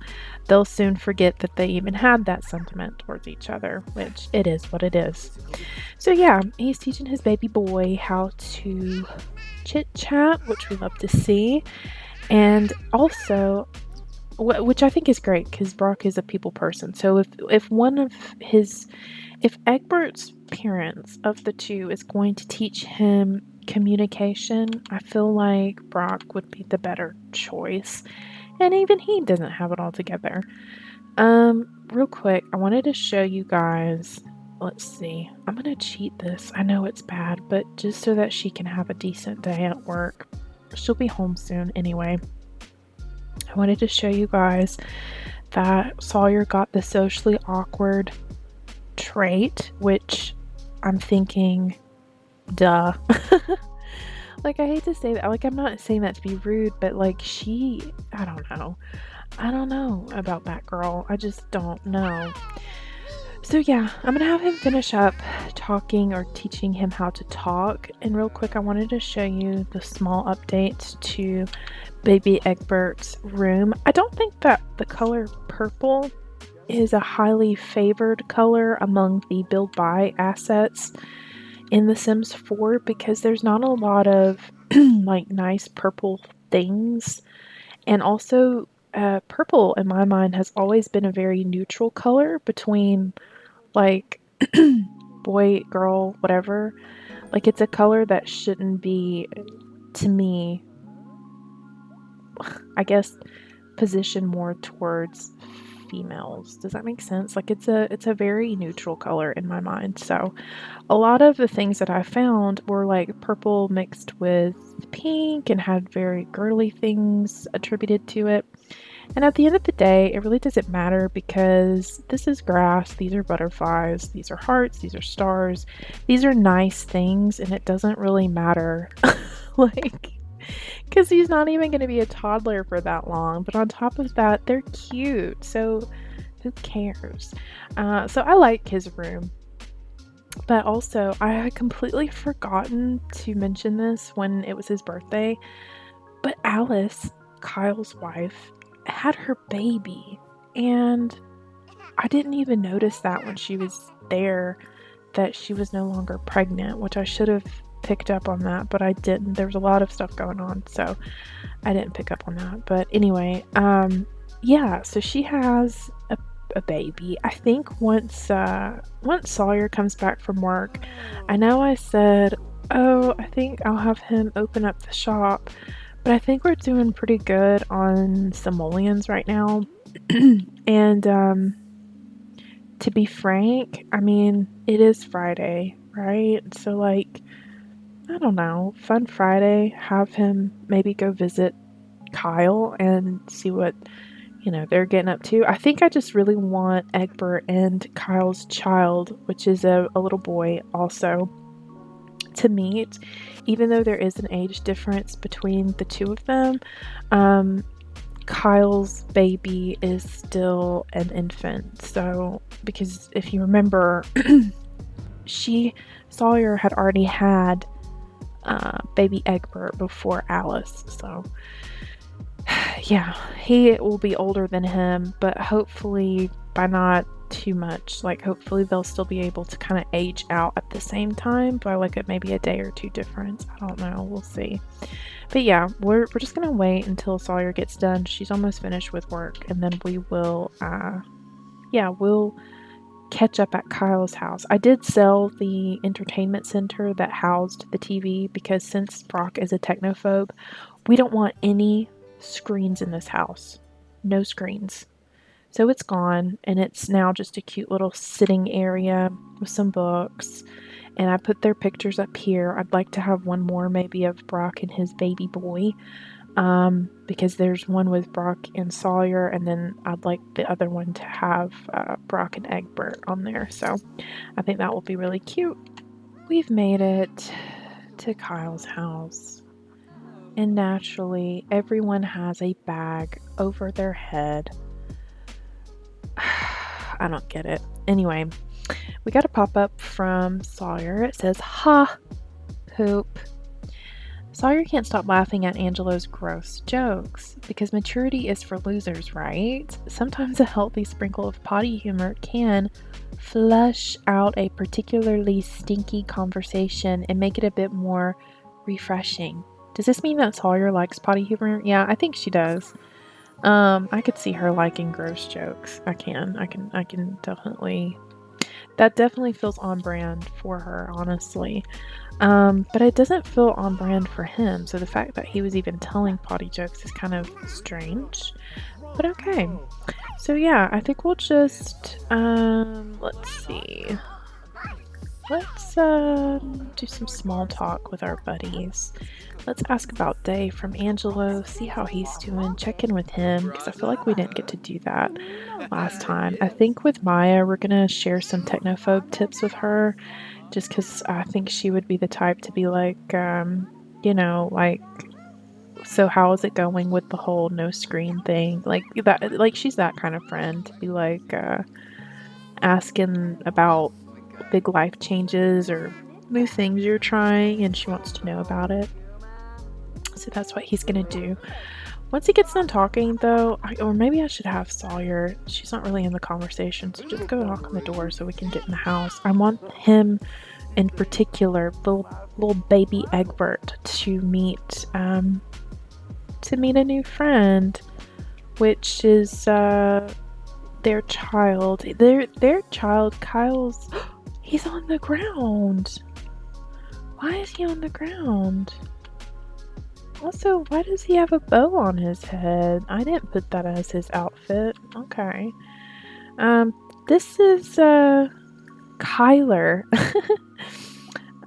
they'll soon forget that they even had that sentiment towards each other, which it is what it is. So yeah, he's teaching his baby boy how to chit chat, which we love to see, and also which I think is great because Brock is a people person. So if one of his if Egbert's parents of the two is going to teach him communication, I feel like Brock would be the better choice. And even he doesn't have it all together. Real quick, I wanted to show you guys. Let's see. I'm gonna cheat this. I know it's bad, but just so that she can have a decent day at work. She'll be home soon anyway. I wanted to show you guys that Sawyer got the socially awkward trait, which I'm thinking, duh. Like, I hate to say that. Like, I'm not saying that to be rude, but like, I don't know. I don't know about that girl. I just don't know. So yeah, I'm gonna have him finish up talking or teaching him how to talk. And real quick, I wanted to show you the small updates to baby Egbert's room. I don't think that the color purple is a highly favored color among the build buy assets in The Sims 4 because there's not a lot of like nice purple things. And also, purple in my mind has always been a very neutral color between like boy, girl, whatever. Like, it's a color that shouldn't be, to me, I guess, positioned more towards females. Does that make sense? Like, it's a very neutral color in my mind. So a lot of the things that I found were like purple mixed with pink and had very girly things attributed to it. And at the end of the day, it really doesn't matter because this is grass, these are butterflies, these are hearts, these are stars. These are nice things, and it doesn't really matter. Like, because he's not even going to be a toddler for that long. But on top of that, they're cute. So who cares? So I like his room. But also, I had completely forgotten to mention this when it was his birthday. But Alice, Kyle's wife, had her baby. And I didn't even notice that when she was there, that she was no longer pregnant, which I should have picked up on that, but I didn't. There was a lot of stuff going on, so I didn't pick up on that. But anyway, yeah, so she has a baby. I think once Sawyer comes back from work, I know I said, oh, I think I'll have him open up the shop, but I think we're doing pretty good on simoleons right now. And to be frank, I mean, it is Friday, right? So like, I don't know, fun Friday, have him maybe go visit Kyle and see what, they're getting up to. I think I just really want Egbert and Kyle's child, which is a little boy also, to meet, even though there is an age difference between the two of them. Kyle's baby is still an infant, so because if you remember, Sawyer had already had baby Egbert before Alice, so yeah, he will be older than him, but hopefully by not too much. Like, hopefully they'll still be able to kind of age out at the same time by like maybe a day or two difference. I don't know, we'll see. But yeah, we're just gonna wait until Sawyer gets done. She's almost finished with work, and then we will we'll catch up at Kyle's house. I did sell the entertainment center that housed the TV because since Brock is a technophobe, we don't want any screens in this house. No screens. So it's gone, and it's now just a cute little sitting area with some books. And I put their pictures up here. I'd like to have one more maybe of Brock and his baby boy. Because there's one with Brock and Sawyer, and then I'd like the other one to have Brock and Egbert on there. So I think that will be really cute. We've made it to Kyle's house. And naturally, everyone has a bag over their head. I don't get it. Anyway, we got a pop-up from Sawyer. It says, "Ha, poop." Sawyer can't stop laughing at Angelo's gross jokes, because maturity is for losers, right? Sometimes a healthy sprinkle of potty humor can flush out a particularly stinky conversation and make it a bit more refreshing. Does this mean that Sawyer likes potty humor? Yeah, I think she does. I could see her liking gross jokes. I can definitely. That definitely feels on brand for her, honestly. But it doesn't feel on brand for him, so the fact that he was even telling potty jokes is kind of strange. But okay. So yeah, I think we'll just, let's see. Let's do some small talk with our buddies. Let's ask about Day from Angelo, see how he's doing, check in with him, because I feel like we didn't get to do that last time. I think with Maya, we're gonna share some technophobe tips with her, just because I think she would be the type to be like, like, so how is it going with the whole no screen thing? Like that, like she's that kind of friend to be like, asking about big life changes or new things you're trying, and she wants to know about it. So that's what he's gonna do. Once he gets done talking, though, or maybe I should have Sawyer. She's not really in the conversation, so just go knock on the door so we can get in the house. I want him, in particular, little baby Egbert, to meet a new friend, which is their child. Their child, Kyle's. He's on the ground. Why is he on the ground? Also, why does he have a bow on his head? I didn't put that as his outfit. Okay. This is Kyler.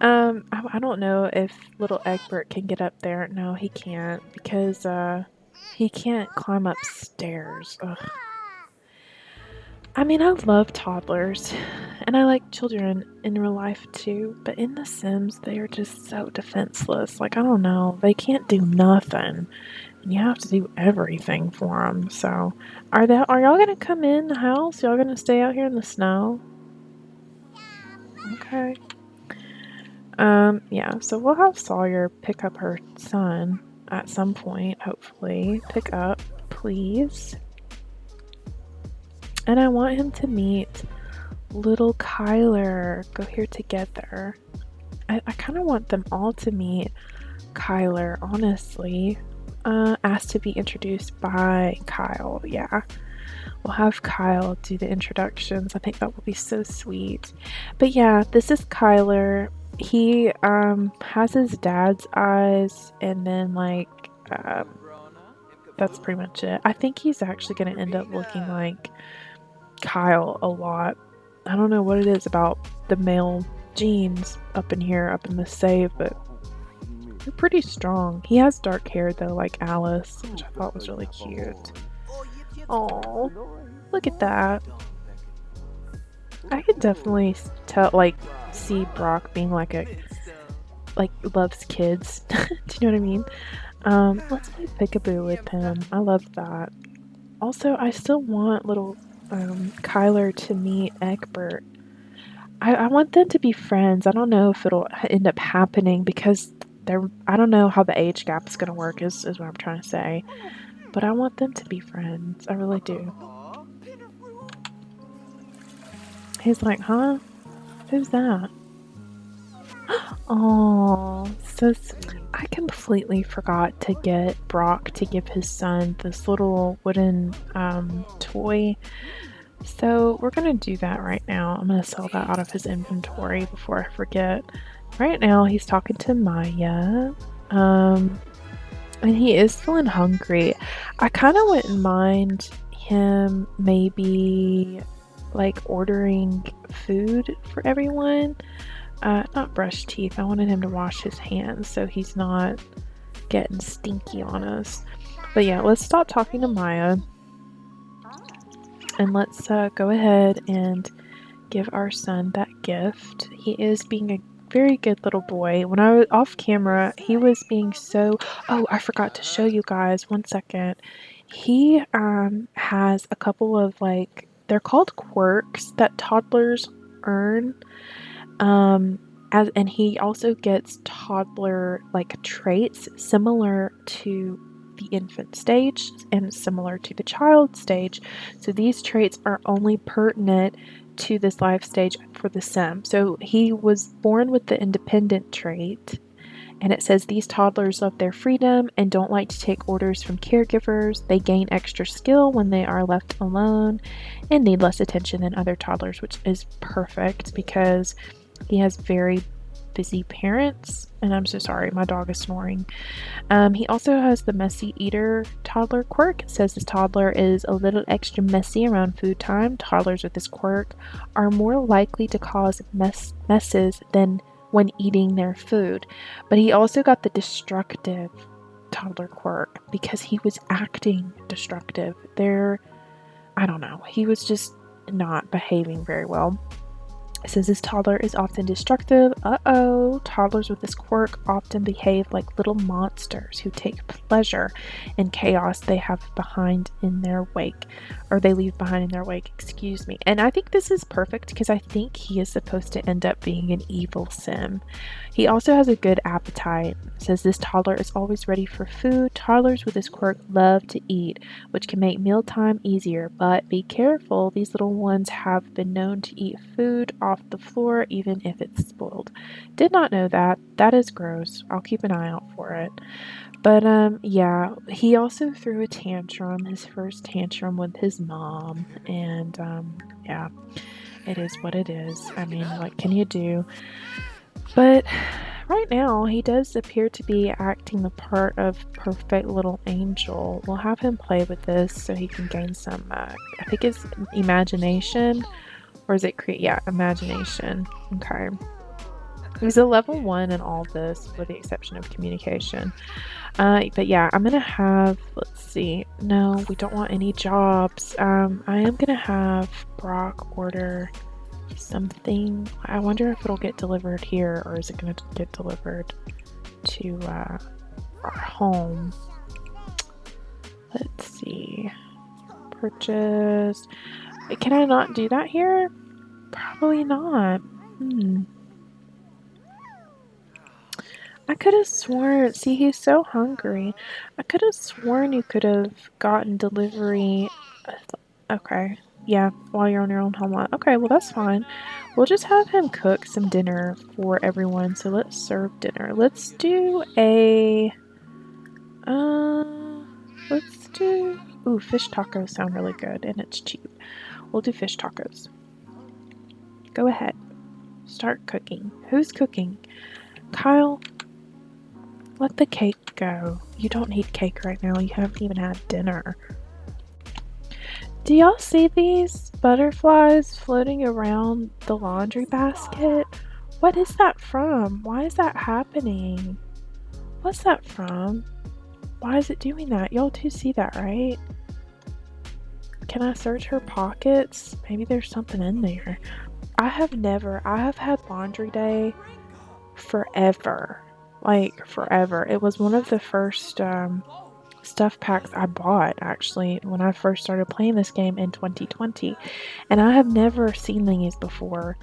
I don't know if little Egbert can get up there. No, he can't, because he can't climb up stairs. Ugh. I mean, I love toddlers, and I like children in real life too, but in The Sims, they are just so defenseless. Like, I don't know, they can't do nothing, and you have to do everything for them. So, are y'all gonna come in the house? Y'all gonna stay out here in the snow? Okay. Yeah, so we'll have Sawyer pick up her son at some point, hopefully. Pick up, please. And I want him to meet little Kyler. Go here together. I kind of want them all to meet Kyler, honestly. Asked to be introduced by Kyle. Yeah. We'll have Kyle do the introductions. I think that will be so sweet. But yeah, this is Kyler. He has his dad's eyes, and then that's pretty much it. I think he's actually going to end up looking like Kyle a lot. I don't know what it is about the male genes up in here, up in the save, but they're pretty strong. He has dark hair though, like Alice, which I thought was really cute. Oh, look at that. I could definitely see Brock being like loves kids. Do you know what I mean? Let's play Peekaboo with him. I love that. Also, I still want little Kyler to meet Egbert. I want them to be friends. I don't know if it'll end up happening, because I don't know how the age gap is gonna work, is what I'm trying to say. But I want them to be friends. I really do. He's like, huh? Who's that? Oh, so I completely forgot to get Brock to give his son this little wooden toy. So we're gonna do that right now. I'm gonna sell that out of his inventory before I forget. Right now he's talking to Maya. And he is feeling hungry. I kind of wouldn't mind him maybe like ordering food for everyone. Not brush teeth. I wanted him to wash his hands so he's not getting stinky on us. But yeah, let's stop talking to Maya. And let's go ahead and give our son that gift. He is being a very good little boy. When I was off camera, he was being so... Oh, I forgot to show you guys. 1 second. He has a couple of they're called quirks that toddlers earn. And he also gets toddler like traits similar to the infant stage and similar to the child stage. So these traits are only pertinent to this life stage for the sim. So he was born with the independent trait, and it says these toddlers love their freedom and don't like to take orders from caregivers. They gain extra skill when they are left alone and need less attention than other toddlers, which is perfect because he has very busy parents. And I'm so sorry, my dog is snoring. He also has the messy eater toddler quirk. It says this toddler is a little extra messy around food time. Toddlers with this quirk are more likely to cause messes than when eating their food. But he also got the destructive toddler quirk because he was acting destructive. I don't know, he was just not behaving very well. It says this toddler is often destructive. Toddlers with this quirk often behave like little monsters who take pleasure in chaos they have behind in their wake, or they leave behind in their wake, excuse me. And I think this is perfect because I think he is supposed to end up being an evil sim. He also has a good appetite. It says this toddler is always ready for food. Toddlers with this quirk love to eat, which can make mealtime easier, but be careful, these little ones have been known to eat food off the floor even if it's spoiled. Did not know that. That is gross. I'll keep an eye out for it. But yeah, he also threw a tantrum, his first tantrum with his mom, and yeah, it is what it is. I mean, what can you do? But right now, he does appear to be acting the part of perfect little angel. We'll have him play with this so he can gain some, I think it's imagination, or is it create? Yeah, imagination. Okay. He's a level 1 in all this, with the exception of communication. But yeah, I'm gonna have, let's see, no, we don't want any jobs. I am gonna have Brock order something. I wonder if it'll get delivered here, or is it gonna get delivered to our home? Let's see. Purchase. Can I not do that here? Probably not. I could have sworn, see, he's so hungry. I could have sworn you could have gotten delivery. Okay, yeah, while you're on your own home lot. Okay, well, that's fine. We'll just have him cook some dinner for everyone. So let's serve dinner. Let's do a, let's do, ooh, fish tacos sound really good and it's cheap. We'll do fish tacos. Go ahead. Start cooking. Who's cooking? Kyle, let the cake go. You don't need cake right now. You haven't even had dinner. Do y'all see these butterflies floating around the laundry basket? What is that from? Why is that happening? What's that from? Why is it doing that? Y'all do see that, right? Can I search her pockets? Maybe there's something in there. I have had laundry day forever. Like, forever. It was one of the first stuff packs I bought, actually, when I first started playing this game in 2020. And I have never seen these before.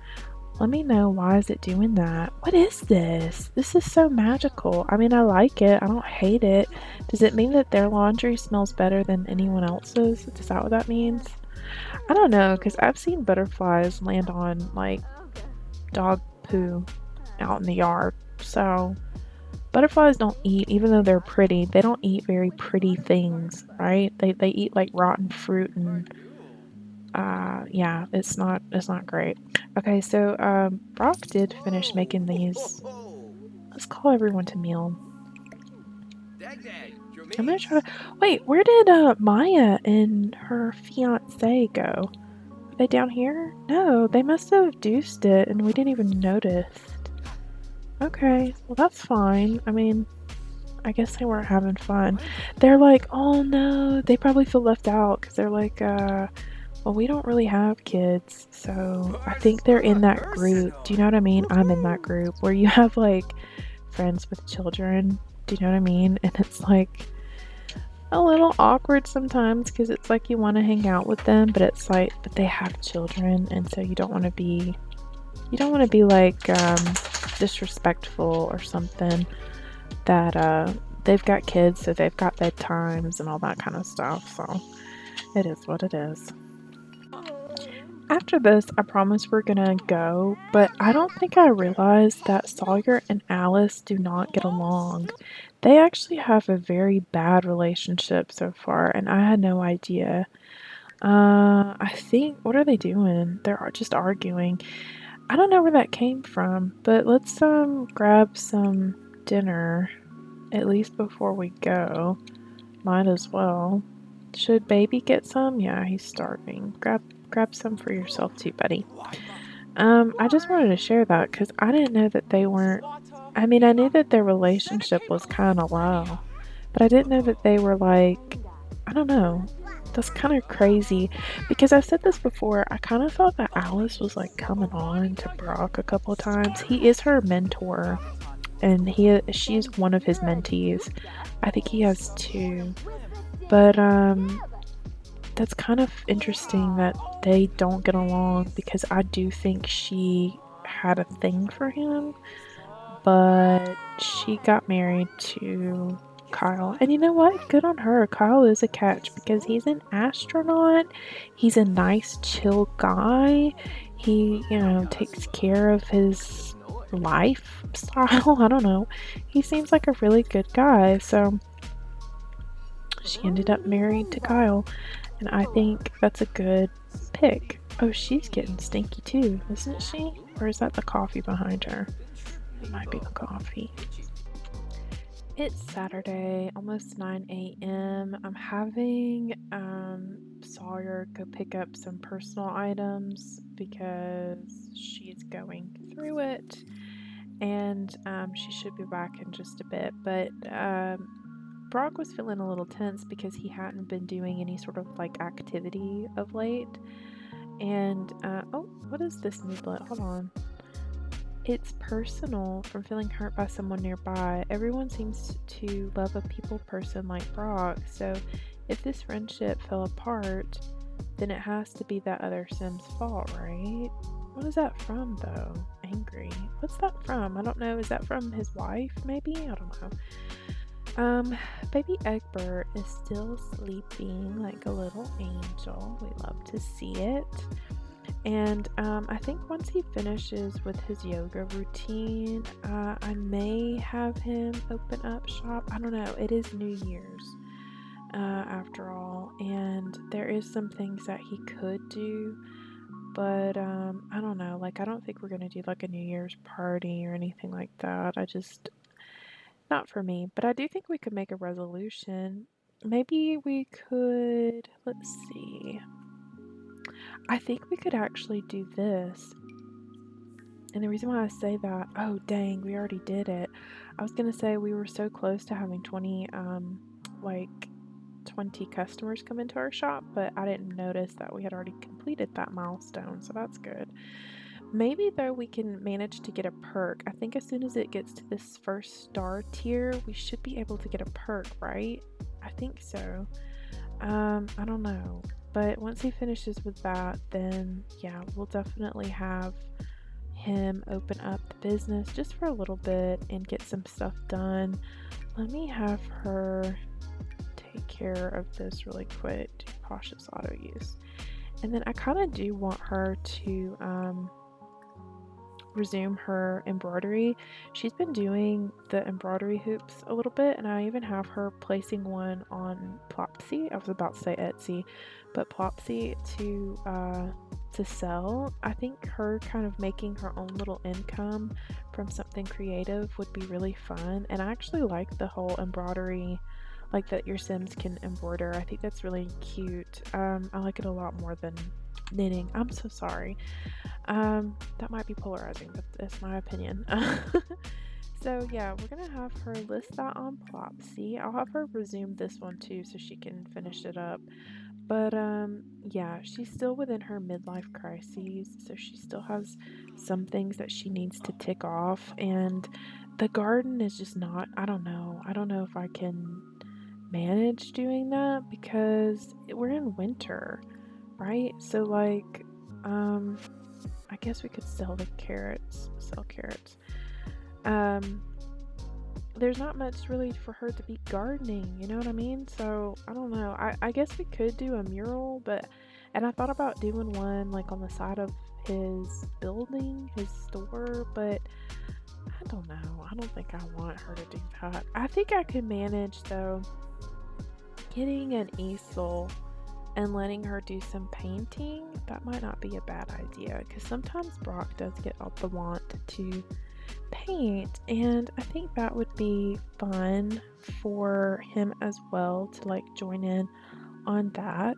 Let me know, why is it doing that? What is this? This is so magical. I mean, I like it. I don't hate it. Does it mean that their laundry smells better than anyone else's? Is that what that means? I don't know, because I've seen butterflies land on, like, dog poo out in the yard. So, butterflies don't eat, even though they're pretty, they don't eat very pretty things, right? They eat, like, rotten fruit and, yeah, it's not great. Okay, so, Brock did finish making these. Let's call everyone to meal. I'm gonna try to, wait, where did, Maya and her fiance go? Are they down here? No, they must have deuced it and we didn't even notice. Okay, well that's fine. I mean, I guess they weren't having fun. They're like, oh no, they probably feel left out because they're like, well, we don't really have kids, so I think they're in that group. Do you know what I mean? I'm in that group where you have like friends with children. Do you know what I mean? And it's like, a little awkward sometimes because it's like you want to hang out with them, but it's like, but they have children, and so you don't want to be like disrespectful or something. That they've got kids, so they've got bedtimes and all that kind of stuff. So it is what it is. After this, I promise we're gonna go, but I don't think I realized that Sawyer and Alice do not get along. They actually have a very bad relationship so far, and I had no idea. I think, what are they doing? They're just arguing. I don't know where that came from, but let's grab some dinner at least before we go. Might as well. Should baby get some? Yeah, he's starving. Grab some for yourself too, buddy. I just wanted to share that because I didn't know that they weren't. I mean, I knew that their relationship was kind of low, but I didn't know that they were like. I don't know. That's kind of crazy because I've said this before. I kind of thought that Alice was like coming on to Brock a couple of times. He is her mentor, and she's one of his mentees. I think he has two, but that's kind of interesting that they don't get along because I do think she had a thing for him, but she got married to Kyle. And you know what? Good on her. Kyle is a catch because he's an astronaut. He's a nice, chill guy. He, takes care of his lifestyle. I don't know. He seems like a really good guy. So she ended up married to Kyle. And I think that's a good pick. Oh, she's getting stinky too, isn't she? Or is that the coffee behind her? It might be the coffee. It's Saturday, almost 9 a.m. I'm having Sawyer go pick up some personal items because she's going through it, and she should be back in just a bit. But Brock was feeling a little tense because he hadn't been doing any sort of like activity of late. And oh, what is this moodlet? Hold on. It's personal from feeling hurt by someone nearby. Everyone seems to love a people person like Brock, so if this friendship fell apart, then it has to be that other Sim's fault, right? What is that from, though? Angry. What's that from? I don't know. Is that from his wife, maybe? I don't know. Baby Egbert is still sleeping like a little angel. We love to see it. And I think once he finishes with his yoga routine, I may have him open up shop. I don't know. It is New Year's after all, and there is some things that he could do, but I don't know. Like, I don't think we're gonna do like a New Year's party or anything like that. I just not for me. But I do think we could make a resolution. Maybe we could. Let's see. I think we could actually do this. And the reason why I say that, oh dang, we already did it. I was gonna say we were so close to having 20, like 20 customers come into our shop, but I didn't notice that we had already completed that milestone, so that's good. Maybe though we can manage to get a perk. I think as soon as it gets to this first star tier, we should be able to get a perk, right? I think so. I don't know. But once he finishes with that, then yeah, we'll definitely have him open up the business just for a little bit and get some stuff done. Let me have her take care of this really quick. Do cautious auto use. And then I kind of do want her to resume her embroidery. She's been doing the embroidery hoops a little bit, and I even have her placing one on Plopsy. I was about to say Etsy, but Plopsy to sell. I think her kind of making her own little income from something creative would be really fun. And I actually like the whole embroidery, like that your Sims can embroider. I think that's really cute. I like it a lot more than knitting. I'm so sorry. That might be polarizing, but that's my opinion. So yeah, we're gonna have her list that on Plopsy. I'll have her resume this one too so she can finish it up. But yeah, she's still within her midlife crises, so she still has some things that she needs to tick off, and the garden is just not, I don't know. I don't know if I can manage doing that because we're in winter, right? So like, um, I guess we could sell carrots. Um, there's not much really for her to be gardening, you know what I mean? So I don't know. I guess we could do a mural, and I thought about doing one like on the side of his building, his store, but I don't know. I don't think I want her to do that. I think I could manage though getting an easel and letting her do some painting. That might not be a bad idea because sometimes Brock does get out the want to paint, and I think that would be fun for him as well to like join in on that.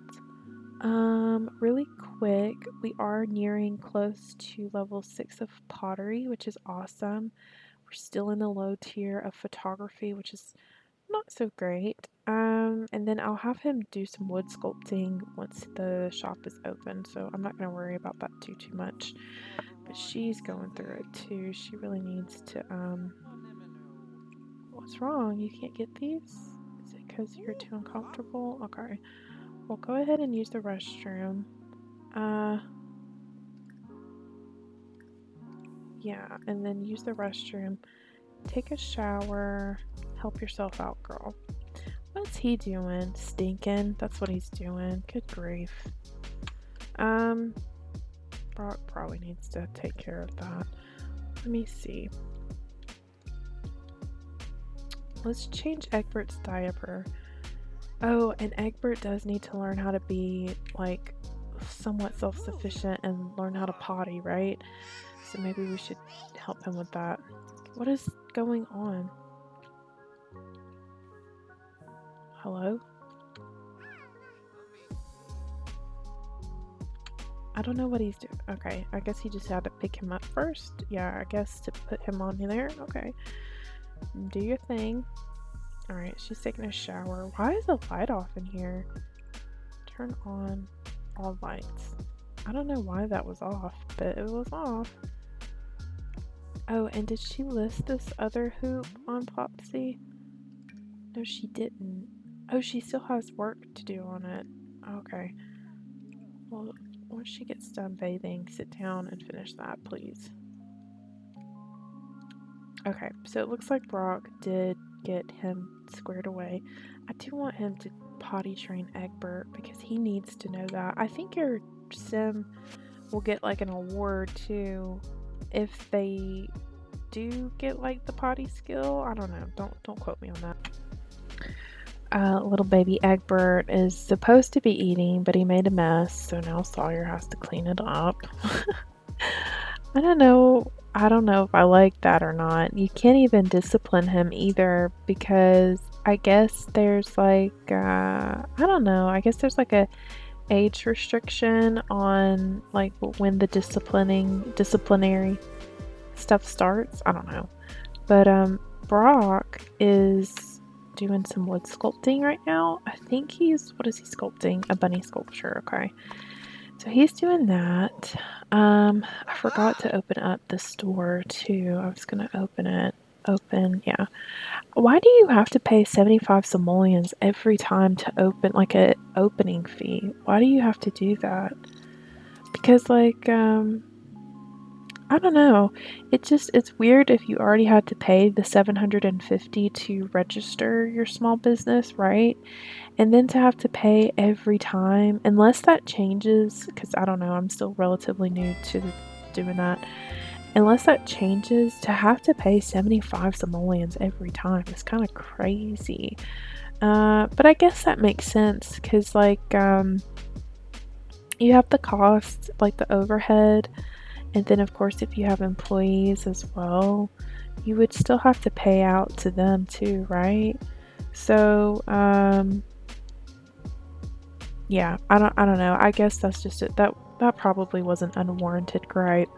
Really quick, we are nearing close to level 6 of pottery, which is awesome. We're still in the low tier of photography, which is not so great. And then I'll have him do some wood sculpting once the shop is open, so I'm not gonna worry about that too much. But she's going through it too. She really needs to, what's wrong? You can't get these? Is it because you're too uncomfortable? Okay. Well, go ahead and use the restroom. Yeah, and then use the restroom. Take a shower. Help yourself out, girl. What's he doing? Stinking? That's what he's doing. Good grief. Brock probably needs to take care of that. Let me see. Let's change Egbert's diaper. Oh, and Egbert does need to learn how to be, like, somewhat self-sufficient and learn how to potty, right? So maybe we should help him with that. What is going on? Hello? I don't know what he's doing. Okay, I guess he just had to pick him up first. Yeah, I guess to put him on there. Okay. Do your thing. Alright, she's taking a shower. Why is the light off in here? Turn on all lights. I don't know why that was off, but it was off. Oh, and did she list this other hoop on Popsy? No, she didn't. Oh, she still has work to do on it. Okay. Well, once she gets done bathing, sit down and finish that, please. Okay, so it looks like Brock did get him squared away. I do want him to potty train Egbert because he needs to know that. I think your sim will get like an award too if they do get like the potty skill. I don't know. Don't quote me on that. Little baby Egbert is supposed to be eating, but he made a mess, so now Sawyer has to clean it up. I don't know. I don't know if I like that or not. You can't even discipline him either because I guess there's like I don't know. I guess there's like a age restriction on like when the disciplinary stuff starts. I don't know. But Brock is doing some wood sculpting right now. I think what is he sculpting? A bunny sculpture, okay. So he's doing that. I forgot to open up the store too. I was gonna open it. Yeah. Why do you have to pay 75 simoleons every time to open, like a opening fee? Why do you have to do that? Because like, I don't know. It's weird if you already had to pay the 750 to register your small business, right? And then to have to pay every time, unless that changes, because I don't know, I'm still relatively new to doing that. Unless that changes, to have to pay 75 simoleons every time is kind of crazy. But I guess that makes sense, because like, you have the cost, like the overhead, and then of course if you have employees as well, you would still have to pay out to them too, right? So, yeah, I don't know. I guess that's just it. That probably was an unwarranted gripe.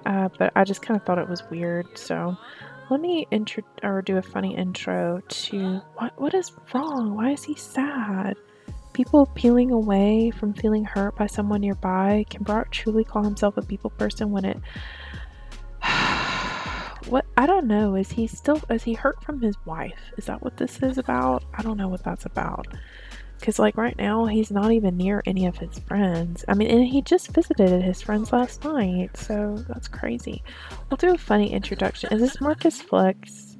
But I just kind of thought it was weird. So let me do a funny intro to what is wrong? Why is he sad? People peeling away from feeling hurt by someone nearby. Can Brock truly call himself a people person when What? I don't know. Is he hurt from his wife? Is that what this is about? I don't know what that's about. Because, like, right now, he's not even near any of his friends. I mean, and he just visited his friends last night, so that's crazy. We'll do a funny introduction. Is this Marcus Flex?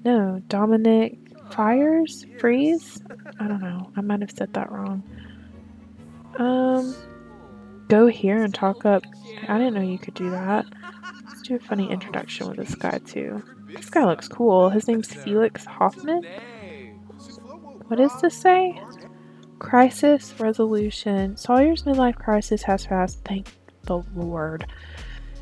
No, Dominic Fires? Freeze? I don't know. I might have said that wrong. Um, go here and talk up. I didn't know you could do that. Let's do a funny introduction with this guy, too. This guy looks cool. His name's Felix Hoffman. What does this say? Crisis resolution. Sawyer's midlife crisis has passed, thank the Lord.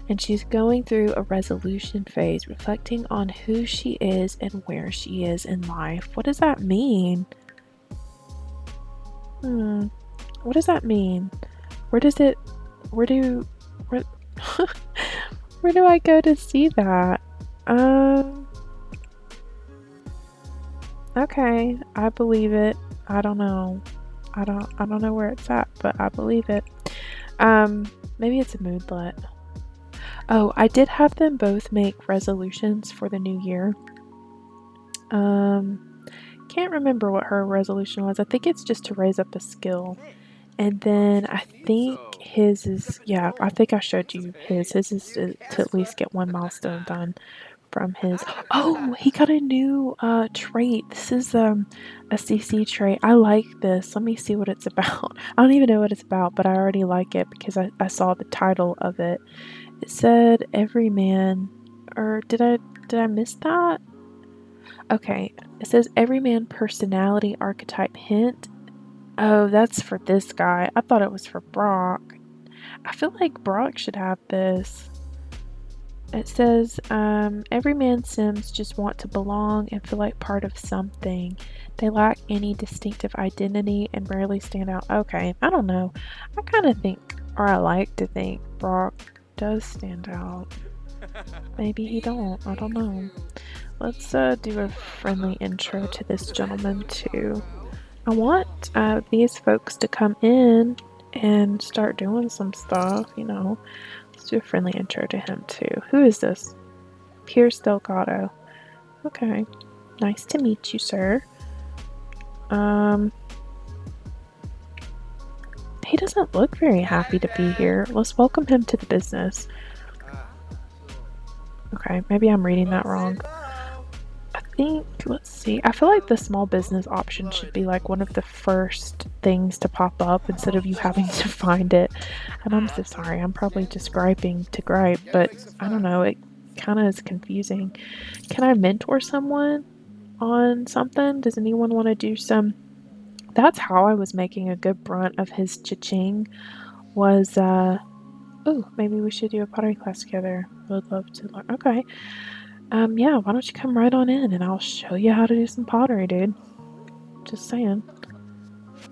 And she's going through a resolution phase, reflecting on who she is and where she is in life. What does that mean? What does that mean? Where does it, where do, where, where do I go to see that? Okay, I believe it. I don't know. I don't know where it's at, but I believe it. Maybe it's a moodlet. Oh, I did have them both make resolutions for the new year. Can't remember what her resolution was. I think it's just to raise up a skill. And then I think his is, yeah, I think I showed you his. His is to at least get one milestone done from his. Oh, he got a new trait. This is a CC trait. I like this. Let me see what it's about. I don't even know what it's about, but I already like it because I saw the title of it. It said every man, or did I miss that? Okay, it says every man personality archetype hint. Oh, that's for this guy. I thought it was for Brock. I feel like Brock should have this. It says, every man Sims just want to belong and feel like part of something. They lack any distinctive identity and rarely stand out. Okay, I don't know. I kind of think, or I like to think, Brock does stand out. Maybe he don't. I don't know. Let's do a friendly intro to this gentleman too. I want these folks to come in and start doing some stuff, you know. Let's do a friendly intro to him too. Who is this? Pierce Delgado. Okay. Nice to meet you, sir. He doesn't look very happy to be here. Let's welcome him to the business. Okay, maybe I'm reading that wrong. I think, let's see. I feel like the small business option should be like one of the first things to pop up instead of you having to find it. And I'm so sorry, I'm probably just griping to gripe, but I don't know, it kind of is confusing. Can I mentor someone on something? Does anyone want to do some? That's how I was making a good brunt of his cha-ching was, oh, maybe we should do a pottery class together. Would love to learn. Okay. Yeah, why don't you come right on in and I'll show you how to do some pottery, dude. Just saying.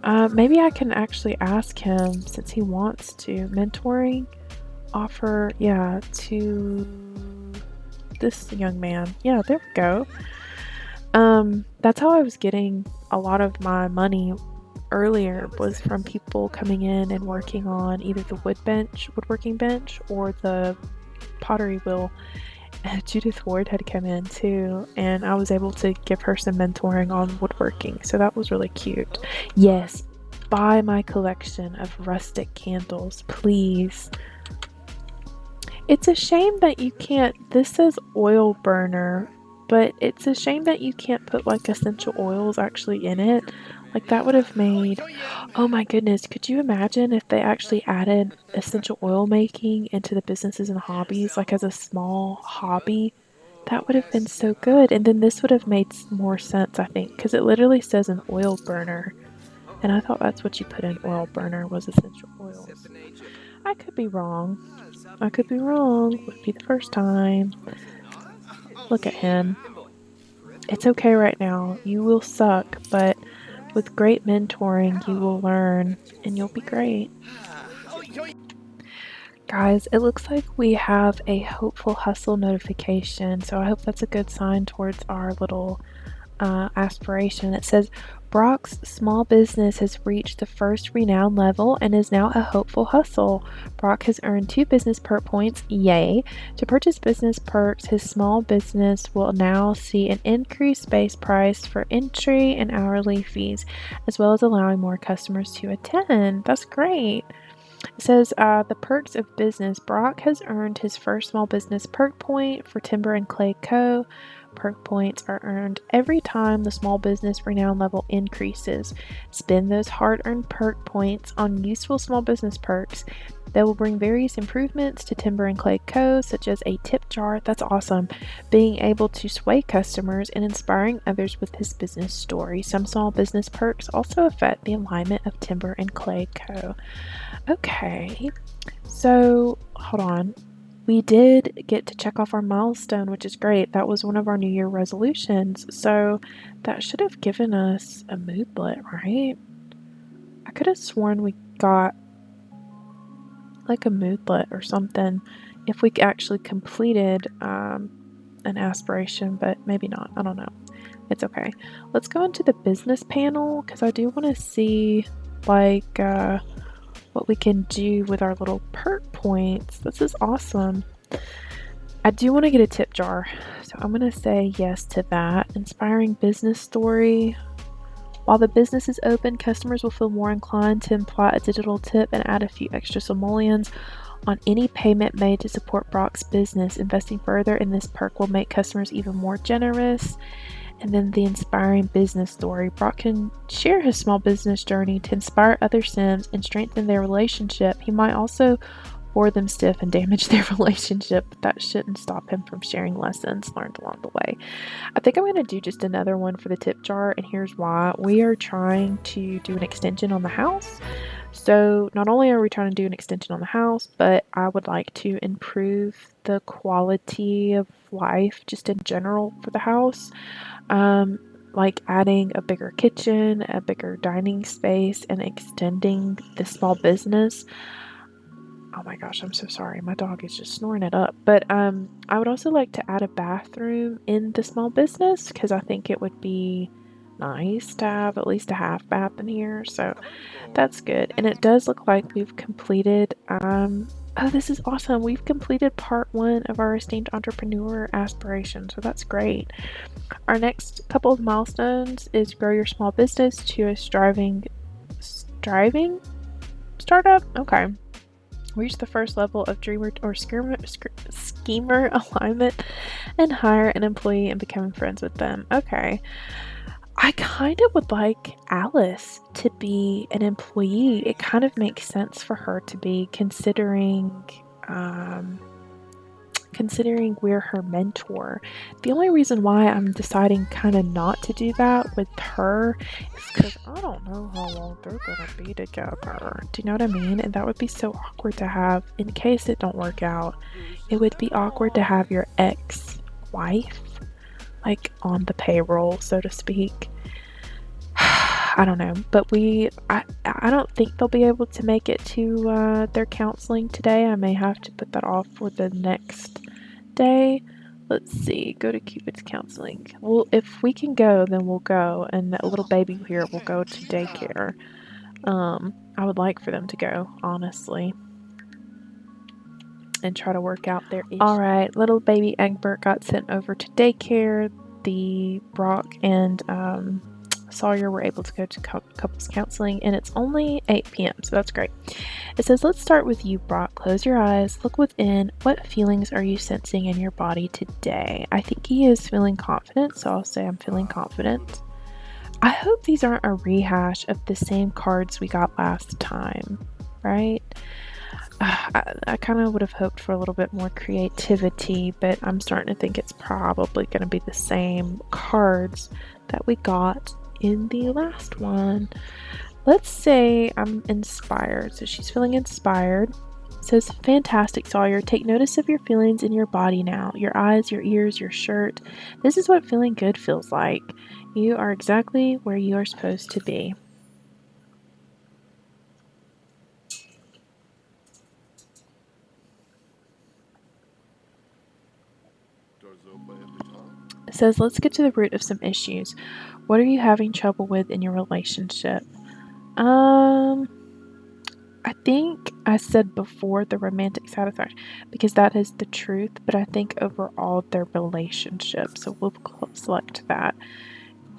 Maybe I can actually ask him, since he wants to, mentoring, offer, yeah, to this young man. Yeah, there we go. That's how I was getting a lot of my money earlier, was from people coming in and working on either the woodworking bench, or the pottery wheel. Judith Ward had come in too, and I was able to give her some mentoring on woodworking, so that was really cute. Yes, buy my collection of rustic candles, please. It's a shame that you can't, this says oil burner, but it's a shame that you can't put like essential oils actually in it. Like that would have made, oh my goodness, could you imagine if they actually added essential oil making into the businesses and hobbies, like as a small hobby? That would have been so good. And then this would have made more sense, I think, because it literally says an oil burner. And I thought that's what you put in oil burner, was essential oils. I could be wrong. I could be wrong. Would be the first time. Look at him. It's okay right now. You will suck, but with great mentoring, you will learn, and you'll be great. Guys, it looks like we have a hopeful hustle notification, so I hope that's a good sign towards our little aspiration. It says, Brock's small business has reached the first renown level and is now a hopeful hustle. Brock has earned 2 business perk points, yay. To purchase business perks, his small business will now see an increased base price for entry and hourly fees, as well as allowing more customers to attend. That's great. It says the perks of business. Brock has earned his first small business perk point for Timber and Clay Co. Perk points are earned every time the small business renown level increases. Spend those hard-earned perk points on useful small business perks. They will bring various improvements to Timber and Clay Co., such as a tip jar, that's awesome, being able to sway customers, and inspiring others with his business story. Some small business perks also affect the alignment of Timber and Clay Co. Okay, so hold on. We did get to check off our milestone, which is great. That was one of our New Year resolutions, so that should have given us a moodlet, right? I could have sworn we got like a moodlet or something if we actually completed an aspiration, but maybe not. I don't know. It's okay. Let's go into the business panel because I do want to see like what we can do with our little perk points. This is awesome. I do want to get a tip jar, so I'm going to say yes to that. Inspiring business story. While the business is open, customers will feel more inclined to imply a digital tip and add a few extra simoleons on any payment made to support Brock's business. Investing further in this perk will make customers even more generous. And then the inspiring business story. Brock can share his small business journey to inspire other Sims and strengthen their relationship. He might also bore them stiff and damage their relationship, but that shouldn't stop him from sharing lessons learned along the way. I think I'm going to do just another one for the tip jar, and here's why. We are trying to do an extension on the house. So not only are we trying to do an extension on the house, but I would like to improve the quality of life just in general for the house. Like adding a bigger kitchen, a bigger dining space, and extending the small business. Oh my gosh, I'm so sorry. My dog is just snoring it up. But I would also like to add a bathroom in the small business because I think it would be nice to have at least a half bath in here. So that's good. And it does look like we've completed oh, this is awesome. We've completed part 1 of our esteemed entrepreneur aspiration. So that's great. Our next couple of milestones is grow your small business to a striving startup. Okay. Reach the first level of dreamer or schemer alignment and hire an employee and become friends with them. Okay. I kind of would like Alice to be an employee. It kind of makes sense for her to be considering we're her mentor. The only reason why I'm deciding kind of not to do that with her is because I don't know how long they're gonna be together. Do you know what I mean? And that would be so awkward to have in case it don't work out. It would be awkward to have your ex-wife like on the payroll, so to speak. I don't know, but I don't think they'll be able to make it to their counseling today. I may have to put that off for the next day. Let's see, go to Cupid's counseling. Well, if we can go, then we'll go, and that little baby here will go to daycare. I would like for them to go, honestly, and try to work out their issues. All right, little baby Egbert got sent over to daycare. The Brock and Sawyer were able to go to couples counseling, and it's only 8 p.m., so that's great. It says, let's start with you, Brock. Close your eyes, look within. What feelings are you sensing in your body today? I think he is feeling confident, so I'll say I'm feeling confident. I hope these aren't a rehash of the same cards we got last time, right? I kind of would have hoped for a little bit more creativity, but I'm starting to think it's probably going to be the same cards that we got in the last one. Let's say I'm inspired. So she's feeling inspired. It says, fantastic, Sawyer. Take notice of your feelings in your body now. Your eyes, your ears, your shirt. This is what feeling good feels like. You are exactly where you are supposed to be. says, let's get to the root of some issues. What are you having trouble with in your relationship? I think I said before the romantic satisfaction because that is the truth, but I think overall their relationship. So we'll select that.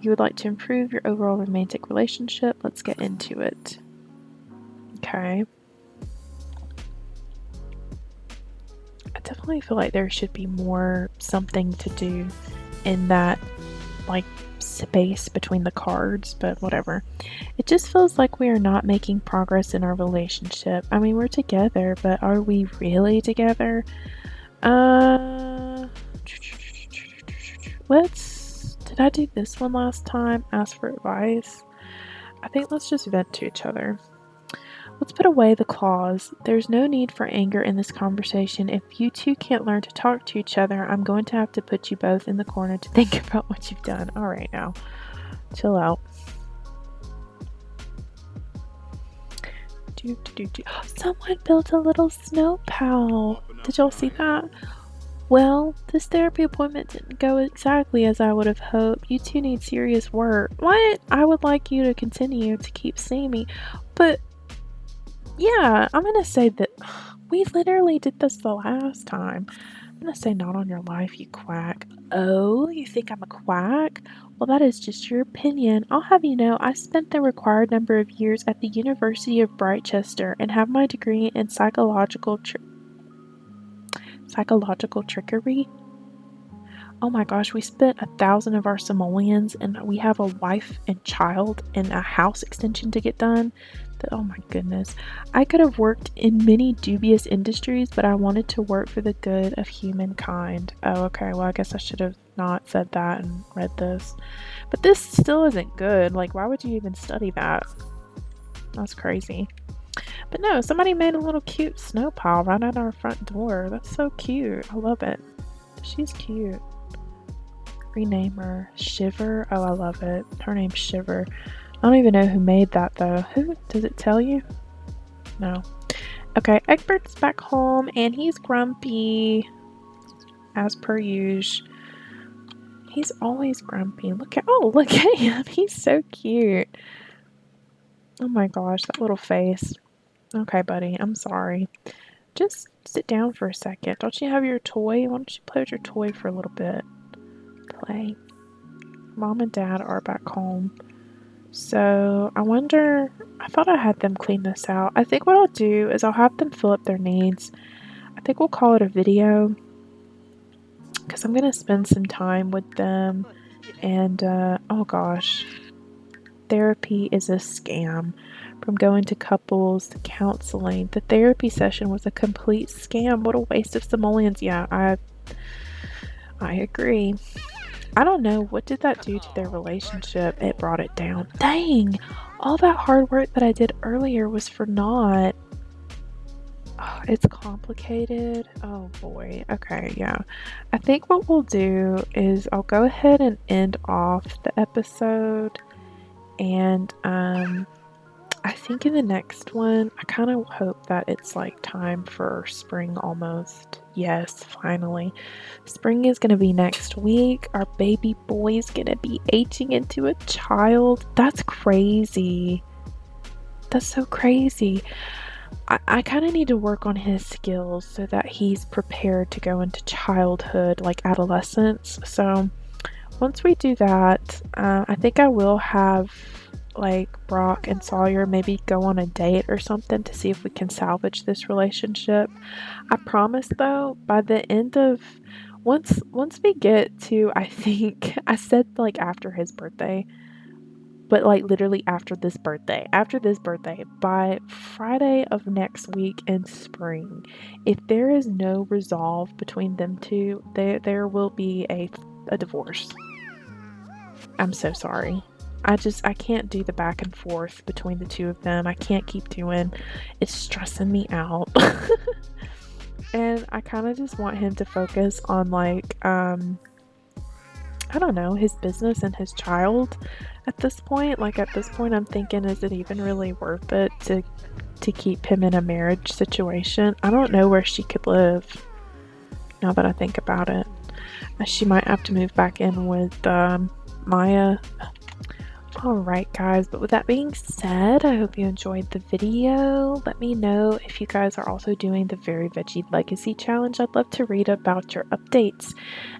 You would like to improve your overall romantic relationship. Let's get into it. Okay. I definitely feel like there should be more something to do in that, like, space between the cards, but whatever. It just feels like we are not making progress in our relationship. I mean, we're together, but are we really together? Did I do this one last time? Ask for advice? I think let's just vent to each other. Let's put away the clause. There's no need for anger in this conversation. If you two can't learn to talk to each other, I'm going to have to put you both in the corner to think about what you've done. All right, now. Chill out. Someone built a little snow pal. Did y'all see that? Well, this therapy appointment didn't go exactly as I would have hoped. You two need serious work. What? I would like you to continue to keep seeing me, but yeah, I'm gonna say that we literally did this the last time. I'm gonna say not on your life, you quack. Oh, you think I'm a quack? Well, that is just your opinion. I'll have you know, I spent the required number of years at the University of Brightchester and have my degree in psychological trickery. Oh my gosh, we spent 1,000 of our simoleons and we have a wife and child and a house extension to get done. Oh my goodness. I could have worked in many dubious industries, but I wanted to work for the good of humankind. Oh, okay. Well, I guess I should have not said that and read this. But this still isn't good. Like, why would you even study that? That's crazy. But no, somebody made a little cute snow pile right at our front door. That's so cute. I love it. She's cute. Rename her Shiver. Oh, I love it. Her name's Shiver. I don't even know who made that though. Who? Does it tell you? No. Okay, Egbert's back home and he's grumpy. As per usual. He's always grumpy. Look at him. He's so cute. Oh my gosh, that little face. Okay, buddy, I'm sorry. Just sit down for a second. Don't you have your toy? Why don't you play with your toy for a little bit? Play. Mom and Dad are back home. So, I wonder, I thought I had them clean this out. I think what I'll do is I'll have them fill up their needs. I think we'll call it a video because I'm going to spend some time with them and, oh gosh, therapy is a scam. From going to couples counseling, the therapy session was a complete scam. What a waste of simoleons. Yeah, I agree. I don't know, what did that do to their relationship? It brought it down. Dang! All that hard work that I did earlier was for naught. Oh, it's complicated. Oh boy. Okay, yeah. I think what we'll do is I'll go ahead and end off the episode. And I think in the next one, I kind of hope that it's like time for spring almost. Yes, finally. Spring is going to be next week. Our baby boy's going to be aging into a child. That's crazy. That's so crazy. I kind of need to work on his skills so that he's prepared to go into childhood, like adolescence. So once we do that, I think I will have like Brock and Sawyer maybe go on a date or something to see if we can salvage this relationship. I promise though, by the end of once we get to, I think I said like after his birthday, but like literally after this birthday, by Friday of next week in spring, if there is no resolve between them two, there will be a divorce. I'm so sorry. I can't do the back and forth between the two of them. I can't keep doing. It's stressing me out. And I kind of just want him to focus on like, I don't know, his business and his child at this point. Like at this point, I'm thinking, is it even really worth it to keep him in a marriage situation? I don't know where she could live now that I think about it. She might have to move back in with Maya. Alright guys, but with that being said, I hope you enjoyed the video. Let me know if you guys are also doing the Very Veggie Legacy Challenge. I'd love to read about your updates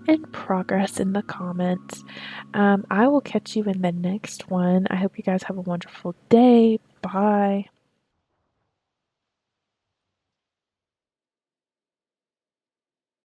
and progress in the comments. I will catch you in the next one. I hope you guys have a wonderful day. Bye.